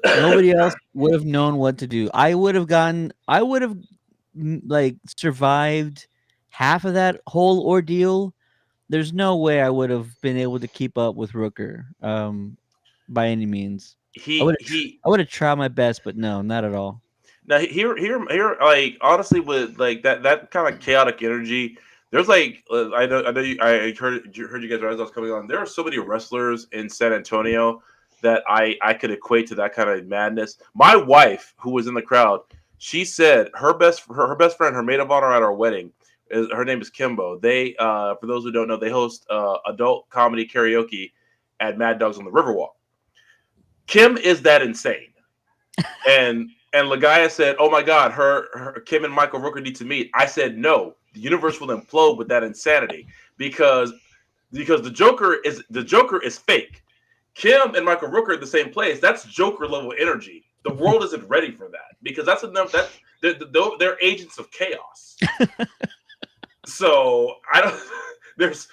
would have known what to do. I would have like survived half of that whole ordeal. There's no way I would have been able to keep up with Rooker by any means. I would have tried my best, but no, not at all. Now here like honestly with like that kind of chaotic energy, there's like I heard you guys as I was coming on. There are so many wrestlers in San Antonio that I could equate to that kind of madness. My wife, who was in the crowd, she said her best friend, her maid of honor at our wedding, Her name is Kimbo. They, for those who don't know, they host adult comedy karaoke at Mad Dogs on the Riverwalk. Kim is that insane, and Lagaya said, "Oh my God, her Kim and Michael Rooker need to meet." I said, "No, the universe will implode with that insanity because the Joker is fake. Kim and Michael Rooker are the same place. That's Joker level energy. The world isn't ready for that because that's enough. That they're agents of chaos. So I don't. There's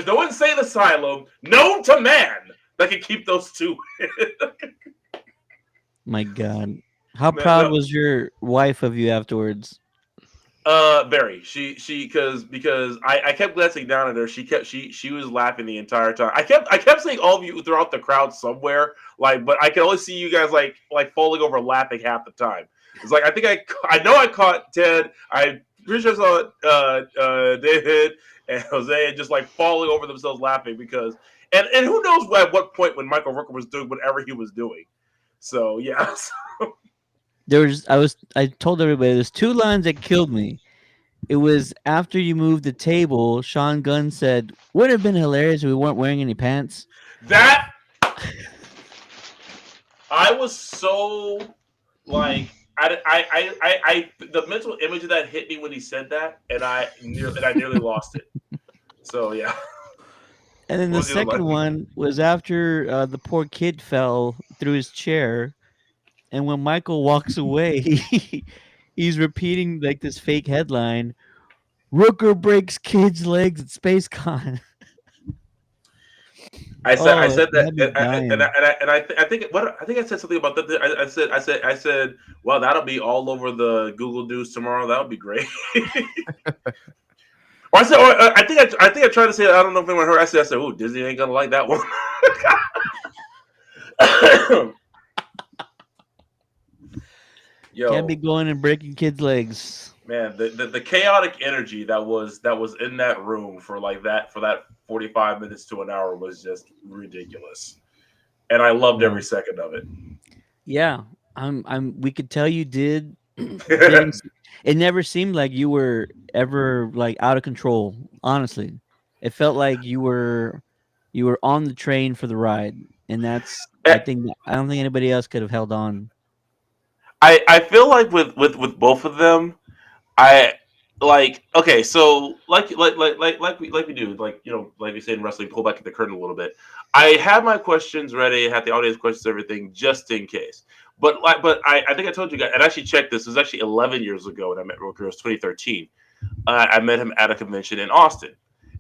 no insane asylum known to man that can keep those two. My God. How No, proud no. was your wife of you afterwards? Very. Because I kept glancing down at her. She was laughing the entire time. I kept seeing all of you throughout the crowd somewhere, like, but I could only see you guys like falling over laughing half the time. It's like I know I caught Ted. I pretty sure I saw David and Jose just like falling over themselves laughing because and who knows at what point when Michael Rooker was doing whatever he was doing. So yeah. I told everybody there's two lines that killed me. It was after you moved the table, Sean Gunn said, "Would it have been hilarious if we weren't wearing any pants." That I was so like the mental image of that hit me when he said that, and I nearly lost it. So yeah. And then What the was the other second line? one was after the poor kid fell through his chair, and when Michael walks away, he's repeating like this fake headline: "Rooker breaks kid's legs at SpaceCon." I Oh, said it that, had me dying. I think I think I said something about that. I said, well, that'll be all over the Google News tomorrow. That'll be great. Or I think I tried to say, I don't know if anyone heard. I said, oh, Disney ain't gonna like that one. Can't be Yo, going and breaking kids' legs. man, the chaotic energy that was in that room for that 45 minutes to an hour was just ridiculous, and I loved Yeah. every second of Yeah, I'm. We could tell you did. it. Didn't. It never seemed like you were ever like out of control. Honestly, it felt like you were on the train for the ride, and that's. I don't think anybody else could have held on. I feel like with both of them, I like okay, so like we do, like like we say in wrestling, pull back the curtain a little bit. I had my questions ready, had the audience questions, everything, just in case. But I think I told you guys, and I actually checked this. It was actually 11 years ago when I met Roker. It was 2013. I met him at a convention in Austin,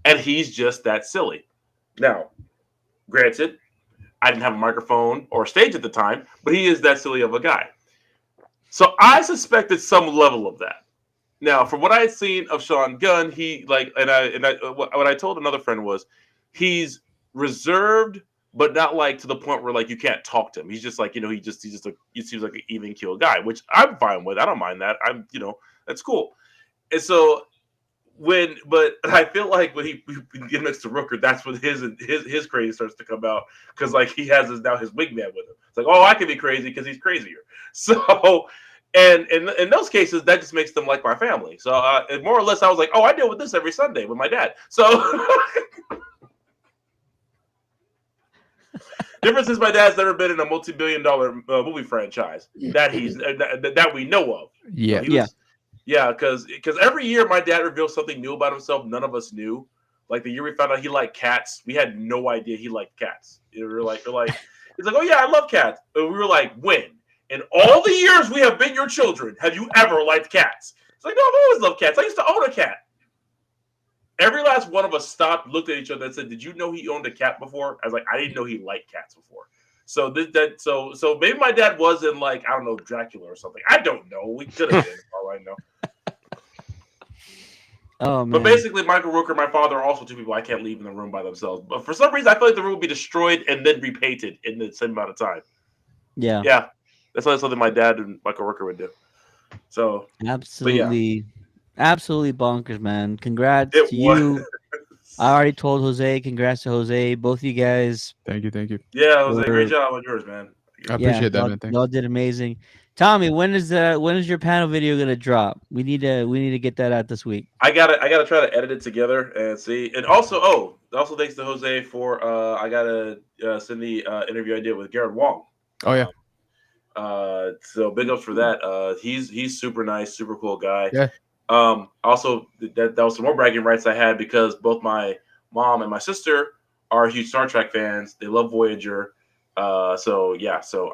and he's just that silly. Now, granted, I didn't have a microphone or stage at the time, but he is that silly of a guy. So I suspected some level of that. Now, from what I had seen of Sean Gunn, he like, what I told another friend was, he's reserved, but not like to the point where like you can't talk to him. He's just like he seems like an even keel guy, which I'm fine with. I don't mind that. That's cool. And so but I feel like when he get next to Rooker, that's when his crazy starts to come out because like he has now his wingman with him. It's like, oh, I can be crazy because he's crazier. So, and in those cases, that just makes them like my family. So, and more or less, I was like, oh, I deal with this every Sunday with my dad. So, difference is my dad's never been in a multi-billion-dollar movie franchise that we know of. Yeah. He was, yeah, because every year my dad reveals something new about himself none of us knew. Like the year we found out he liked cats, we had no idea he liked cats. We're like, he's like, oh yeah, I love cats. And we were like, when? In all the years we have been your children, have you ever liked cats? It's like, no, I've always loved cats. I used to own a cat. Every last one of us stopped, looked at each other, and said, "Did you know he owned a cat before?" I was like, "I didn't know he liked cats before." So maybe my dad was in like I don't know Dracula or something. I don't know. We could have been, for all I know. Oh But man. basically, Michael Rooker, my father, are also two people I can't leave in the room by themselves. But for some reason, I feel like the room would be destroyed and then repainted in the same amount of time. Yeah. Yeah, that's like something my dad and Michael Rooker would do. So, but yeah, Absolutely bonkers, man. Congrats it to was. you. I already told Jose. Congrats to Jose. Both of you guys Thank you. Yeah, it was a great were job on yours, man. I appreciate that, y'all, man. Thanks. y'all did amazing. Tommy, when is your panel video gonna drop? We need to get that out this week. I gotta try to edit it together and see. And also thanks to Jose for I gotta send the interview I did with Garrett Wong. Oh yeah, So big ups for that. He's super nice, super cool guy. yeah. Also that was some more bragging rights I had because both my mom and my sister are huge Star Trek fans. They love Voyager. So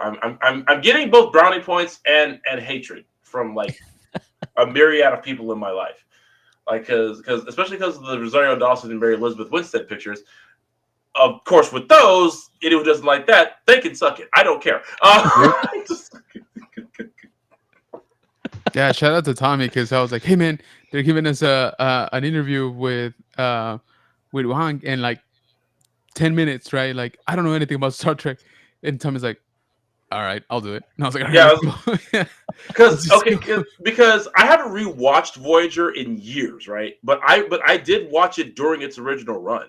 I'm getting both brownie points and hatred from like a myriad of people in my life. Like because especially because of the Rosario Dawson and Mary Elizabeth Winstead pictures. Of course, with those, anyone who doesn't like that, they can suck it. I don't care. Yeah, shout out to Tommy because I was like, "Hey man, they're giving us an interview with Wang in like 10 minutes, right? Like I don't know anything about Star Trek," and Tommy's like, "All right, I'll do it." And I was like, "All right, Yeah, let's go." Yeah. because I haven't rewatched Voyager in years, right? But I did watch it during its original run,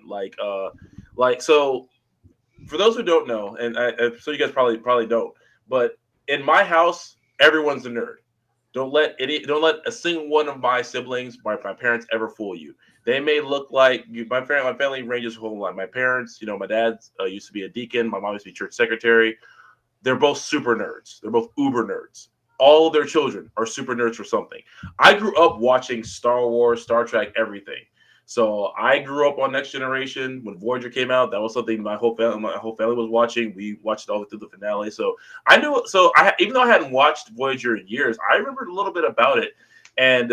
so. For those who don't know, and so you guys probably don't, but in my house, everyone's a nerd. Don't let a single one of my siblings, my parents, ever fool you. They may look like you. My family ranges a whole lot. My parents, my dad used to be a deacon. My mom used to be church secretary. They're both super nerds. They're both uber nerds. All of their children are super nerds for something. I grew up watching Star Wars, Star Trek, everything. So I grew up on Next Generation when Voyager came out. That was something my whole family was watching. We watched it all through the finale. So I knew. So even though I hadn't watched Voyager in years, I remembered a little bit about it. And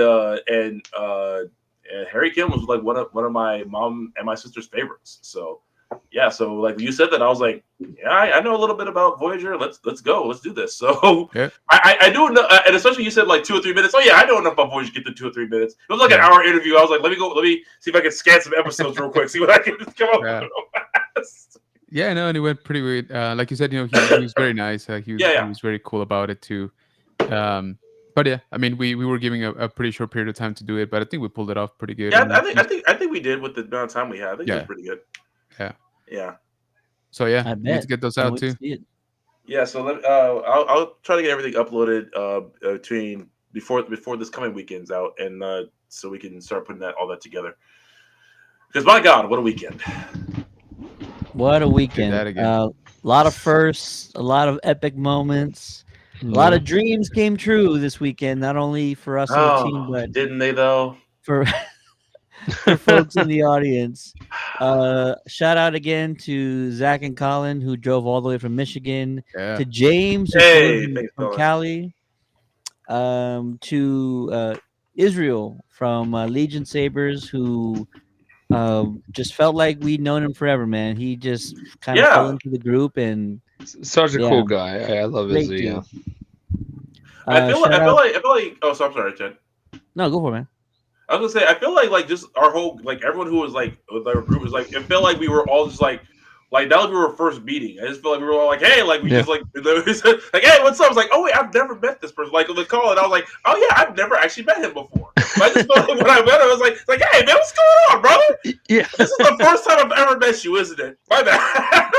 Harry Kim was like one of my mom and my sister's favorites. So yeah. So like you said that, I was like, yeah, I know a little bit about Voyager. Let's go. Let's do this. So Yeah. I do know, and especially you said like 2 or 3 minutes. Oh yeah, I know enough about Voyager to get to 2 or 3 minutes. It was like an hour interview. I was like, let me see if I can scan some episodes real quick, see what I can come up with. Yeah, no, and it went pretty weird. Like you said, he was very nice. He was very cool about it too. But yeah, I mean, we were giving a pretty short period of time to do it, but I think we pulled it off pretty good. Yeah, I think we did with the amount of time we had. I think it was pretty good. Yeah. Yeah. So yeah, I we need to bet. get those Can't out wait to too. see it. Yeah, so I'll try to get everything uploaded between before this coming weekend's out, and so we can start putting all that together. Because my God, what a weekend! What a weekend! that again. A lot of firsts, a lot of epic moments, a lot of dreams came true this weekend. Not only for us on the team, but didn't they though? for folks in the audience. Shout out again to Zach and Colin who drove all the way from Michigan, Yeah. to James who Hey, flew thanks, from Colin. Cali, to Israel from Legion Sabers who just felt like we'd known him forever, man. He just kind of fell into the group and Such a cool guy. I love great Izzy. dude. I feel shout out- like. Oh, so I'm sorry, Jen. No, go for it, man. I was gonna say I feel like just our whole everyone who was like with our group was like it felt like we were all just like now that we were first meeting. I just feel like we were all like, hey, like we just like hey, what's up? I was like, oh wait, I've never met this person. Like on the call, and I was like, oh yeah, I've never actually met him before. But I just felt like when I met him, I was like, hey man, what's going on, brother? Yeah, this is the first time I've ever met you, isn't it? My bad.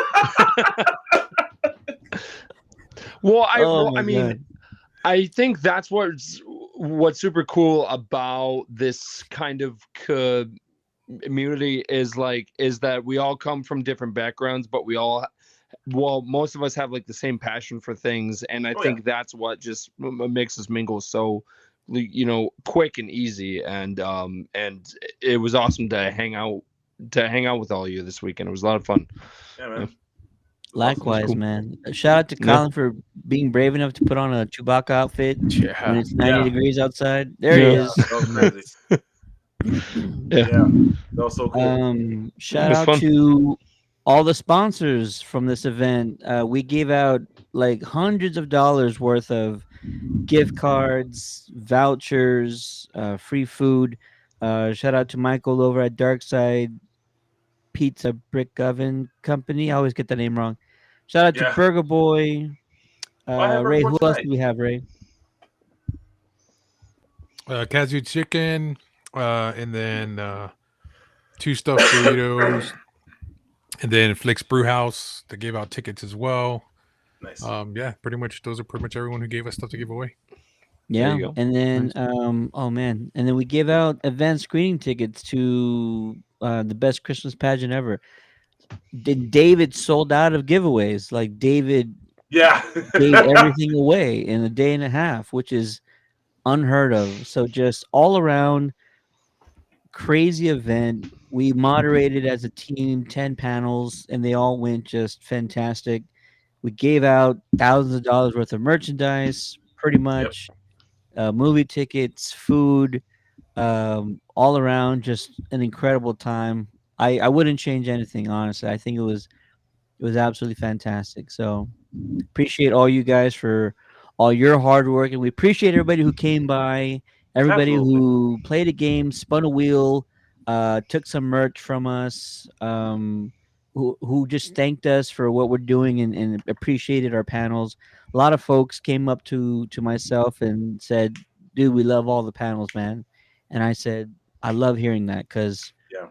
Well, Oh I mean, God. I think that's what's super cool about this kind of community is that we all come from different backgrounds, but most of us have like the same passion for things, and I think that's what just makes us mingle so quick and easy, and it was awesome to hang out with all of you this weekend. It was a lot of fun. Yeah, man. Likewise, cool. man. Shout out to Colin for being brave enough to put on a Chewbacca outfit when it's 90 degrees outside. There he is. That was crazy. Yeah, that was so cool. Shout out to all the sponsors from this event. We gave out like hundreds of dollars worth of gift cards, vouchers, free food. Shout out to Michael over at Darkside Pizza Brick Oven Company. I always get the name wrong. Shout out to Burger Boy. Ray, who else do we have, Ray? Kazu chicken, and then 2 stuffed burritos, and then Flicks Brew House. They gave out tickets as well. Nice. Yeah, pretty much those are pretty much everyone who gave us stuff to give away. Yeah, you go. and then Nice. oh man, and then we gave out event screening tickets to the best Christmas pageant ever. David sold out of giveaways. Like David Yeah. gave everything away in a day and a half, which is unheard of. So just all around crazy event. We moderated as a team 10 panels and they all went just fantastic. We gave out thousands of dollars worth of merchandise, pretty Yep. much, movie tickets, food, all around, just an incredible time. I wouldn't change anything, honestly. I think it was absolutely fantastic. So appreciate all you guys for all your hard work, and we appreciate everybody who came by, everybody Absolutely. who played a game, spun a wheel, took some merch from us, who just thanked us for what we're doing and appreciated our panels. A lot of folks came up to myself and said, "Dude, we love all the panels, man." And I said, "I love hearing that because Yeah.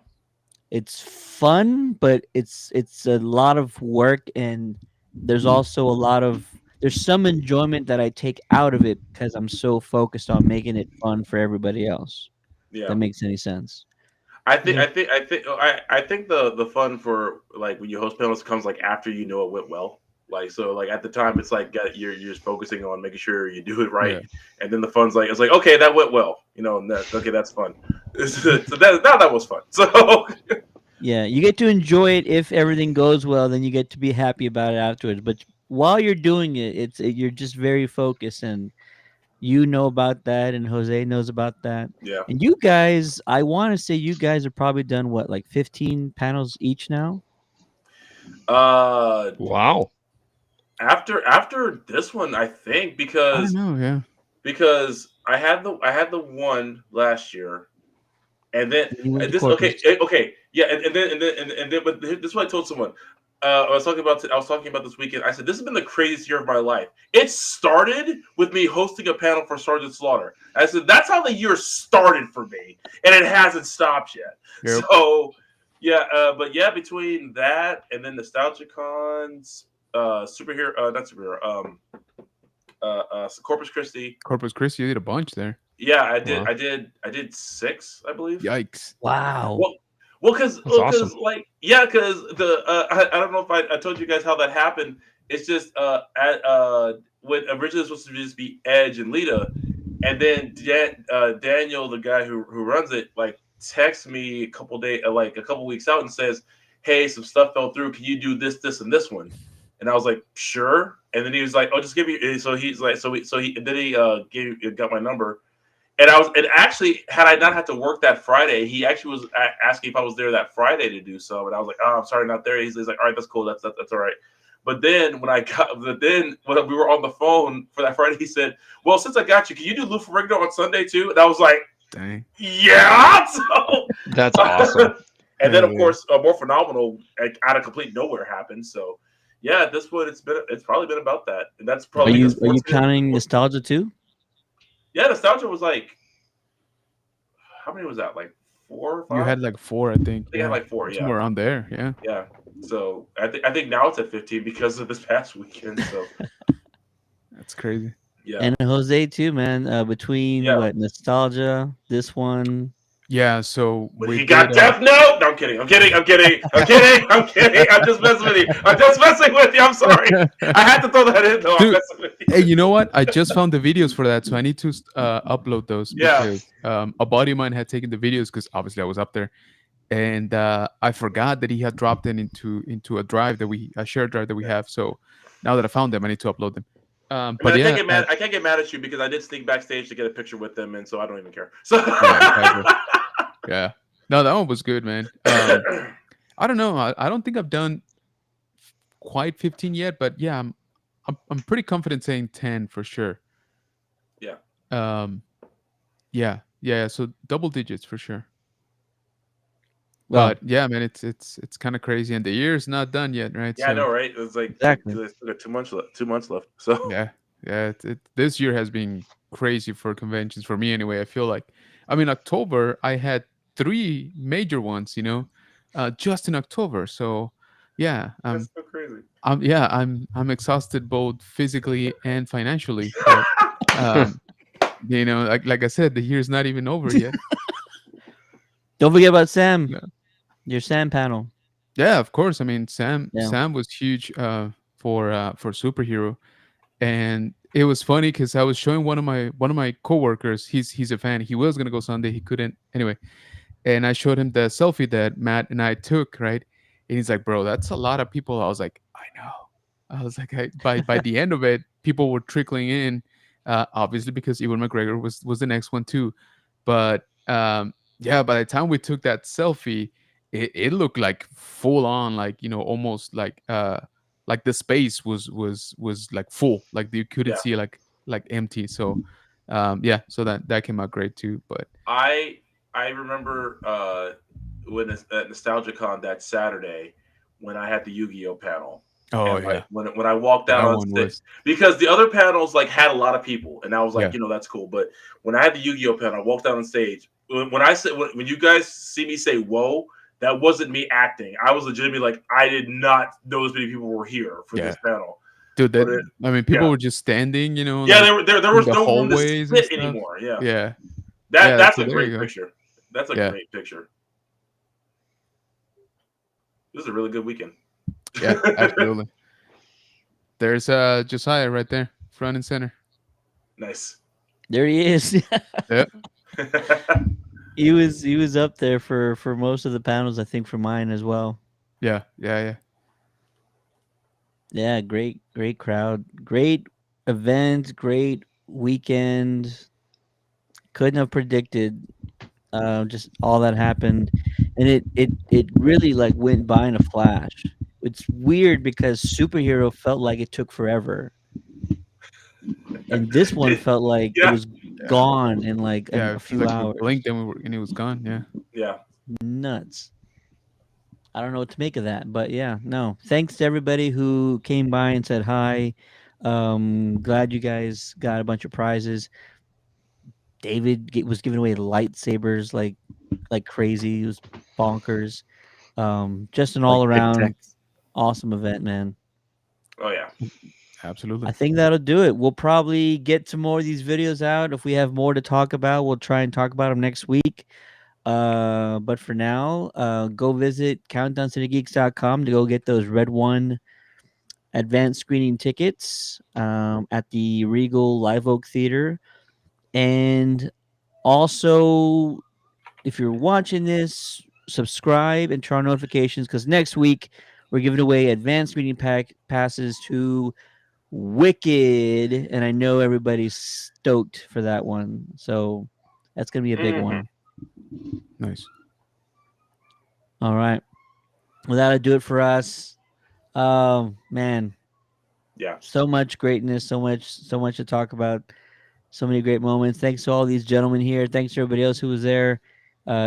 it's fun, but it's a lot of work, and there's also a lot of there's some enjoyment that I take out of it because I'm so focused on making it fun for everybody else. If that Yeah. makes any sense. Yeah. I think the fun for like when you host panels comes like after you know it went well. Like so, like at the time, it's like you're just focusing on making sure you do it right, Yeah. and then the fun's like it's like okay that went well, you know, and okay that's fun. So that was fun. So Yeah, you get to enjoy it if everything goes well, then you get to be happy about it afterwards. But while you're doing it, you're just very focused, and you know about that, and Jose knows about that. yeah, And you guys, I want to say you guys have probably done what, like 15 panels each now? uh, Wow. after this one, I think I don't know. Yeah. because I had the one last year, and then And you went to this Corpus. okay yeah, and then but this is what I told someone. I was talking about this weekend. I said this has been the craziest year of my life. It started with me hosting a panel for Sergeant Slaughter. I said that's how the year started for me, and it hasn't stopped yet. Yep. So yeah, but yeah, between that and then Nostalgia Cons, superhero, not superhero, Corpus Christi. Corpus Christi, you did a bunch there. Yeah, Wow. I did 6, I believe. Yikes. Wow. Well, That's awesome. like yeah, because the I don't know if I told you guys how that happened. It's just when originally it was supposed to just be Edge and Lita, and then Daniel, the guy who runs it, like texts me a couple days, like a couple weeks out, and says, "Hey, some stuff fell through. Can you do this, this, and this one?" And I was like, "Sure." And then he was like, "Oh, just give me." So he's like, so he and then he got my number. And actually, had I not had to work that Friday, he actually was asking if I was there that Friday to do so. And I was like, "Oh, I'm sorry, not there." He's like, "All right, that's cool. That's all right." But then when we were on the phone for that Friday, he said, "Well, since I got you, can you do Lou Ferrigno on Sunday too?" And I was like, Dang. "Yeah." So, That's awesome. and then, of Yeah. course, more phenomenal, like, out of complete nowhere happened. So, yeah, at this point, it's probably been about that, and that's Are probably you because are you counting nostalgia too? yeah, nostalgia was like how many was that? Like 4 or You 5? had like 4, I think. I think I had Yeah. like 4, yeah. Somewhere around there. Yeah. Yeah. So I think now it's at 15 because of this past weekend. So That's crazy. yeah. And Jose too, man. Between Yeah. what nostalgia, this one. Yeah. So But we he did. got Death Note. No, I'm kidding. I'm kidding. I'm kidding. I'm kidding. I'm kidding. I'm just messing with you. I'm just messing with you. I'm sorry. I had to throw that in though. I'm Dude, messing with you. Hey, you know what? I just found the videos for that, so I need to upload those Yeah. because a buddy of mine had taken the videos because obviously I was up there, and I forgot that he had dropped them into a shared drive that we have. So now that I found them, I need to upload them. I mean, But I yeah, can't get mad. I can't get mad at you because I did sneak backstage to get a picture with them, and so I don't even care. So yeah, exactly. Yeah, no, that one was good, man. I don't know. I don't think I've done quite 15 yet, but yeah, I'm pretty confident saying 10 for sure. yeah. Um, yeah. So double digits for sure. Well, But yeah, man, it's kind of crazy, and the year's not done yet, right? Yeah, I So know, right? It's like exactly. there's still got 2 months left. 2 months left. So yeah, this year has been crazy for conventions for me anyway. I feel like, I mean, October I had 3 major ones, just in October. So Yeah, That's so crazy. I'm exhausted both physically and financially. But like I said, the year's not even over yet. Don't forget about Sam. Yeah. Your Sam panel. Yeah, of course. I mean, Sam Yeah. Sam was huge for superhero, and it was funny because I was showing one of my coworkers. He's a fan. He was gonna go Sunday. He couldn't anyway, and I showed him the selfie that Matt and I took. Right, and he's like, "Bro, that's a lot of people." I was like, "I know." I was like, by the end of it, people were trickling in, obviously because Ewan McGregor was the next one too, but yeah, by the time we took that selfie, it looked like full on, like almost like the space was like full, like you couldn't Yeah. see like empty. So yeah, so that came out great too. But I remember when at NostalgiaCon that Saturday when I had the Yu-Gi-Oh panel. oh And yeah, when I walked that down on one stage, was because the other panels like had a lot of people, and I was like, yeah. that's cool. But when I had the Yu-Gi-Oh panel, I walked down on stage. When I said when you guys see me say "whoa," that wasn't me acting. I was legitimately like, I did not know as many people were here for Yeah. this panel. Dude, But it, I mean, people yeah, were just standing, yeah, like there in was the no room to hallways and sit stuff. anymore. Yeah, Yeah, yeah. that's So a there you great go. picture. That's a Yeah, great picture. This is a really good weekend. yeah, absolutely. There's Josiah right there, front and center. Nice. There he is. Yeah, he was up there for most of the panels, I think, for mine as well. yeah, yeah, yeah. Yeah, great crowd, great event, great weekend. Couldn't have predicted just all that happened, and it really like went by in a flash. It's weird because superhero felt like it took forever, and this one felt like it Yeah, was Yeah, gone in like yeah. a It feels few like we hours. blinked and it was gone. Yeah, yeah. Nuts. I don't know what to make of that, but yeah, no. Thanks to everybody who came by and said hi. Glad you guys got a bunch of prizes. David was giving away lightsabers like crazy. It was bonkers. Just an Like all Tic around Tacs. awesome event, man. Oh yeah. absolutely. I think that'll do it. We'll probably get some more of these videos out. If we have more to talk about, we'll try and talk about them next week. But for now, go visit countdowncitygeeks.com to go get those Red One advanced screening tickets at the Regal Live Oak Theater. And also, if you're watching this, subscribe and turn on notifications because next week we're giving away advanced screening passes to Wicked, and I know everybody's stoked for that one. So that's gonna be a big Mhm. one. Nice. All right. Well, that'll do it for us. Man, Yeah. so much greatness, so much to talk about, so many great moments. Thanks to all these gentlemen here. Thanks to everybody else who was there.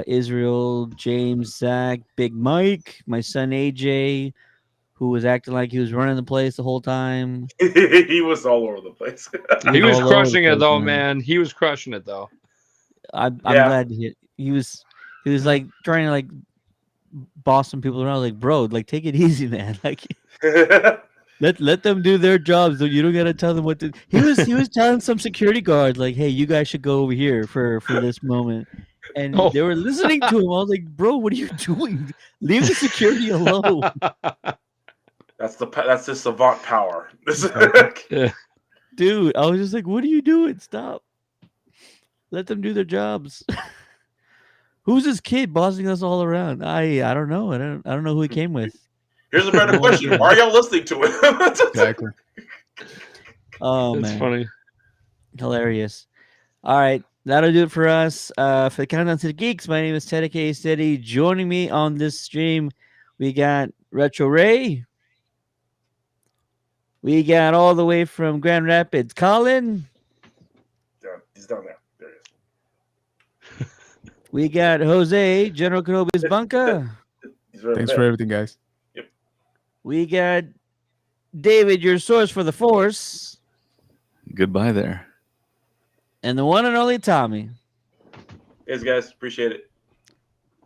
Israel, James, Zach, Big Mike, my son AJ, who was acting like he was running the place the whole time. He was all over the place. He was all over the crushing it place, though, man. He was crushing it though. I'm Yeah. glad to hear he was like trying to like boss some people around, like, bro, like take it easy, man. Like let them do their jobs. You don't gotta tell them what to. He was telling some security guard like, hey, you guys should go over here for this moment. And Oh. they were listening to him. I was like, bro, what are you doing? Leave the security alone. That's the savant power. Yeah. Dude, I was just like, what are you doing? Stop. Let them do their jobs. Who's this kid bossing us all around? I don't know. I don't know who he came with. Here's a better No question: idea. why are y'all listening to it? Exactly. Oh It's man. funny. Hilarious. All right. That'll do it for us. For the Countdown to the Geeks, my name is Ted K. Steady. Joining me on this stream, we got Retro Ray. We got all the way from Grand Rapids, Colin. Yeah, he's down there. There he is. We got Jose, General Kenobi's Bunker. He's right over Thanks there. for everything, guys. We got David, your source for the Force. Goodbye there. And the one and only Tommy. Yes, guys, appreciate it.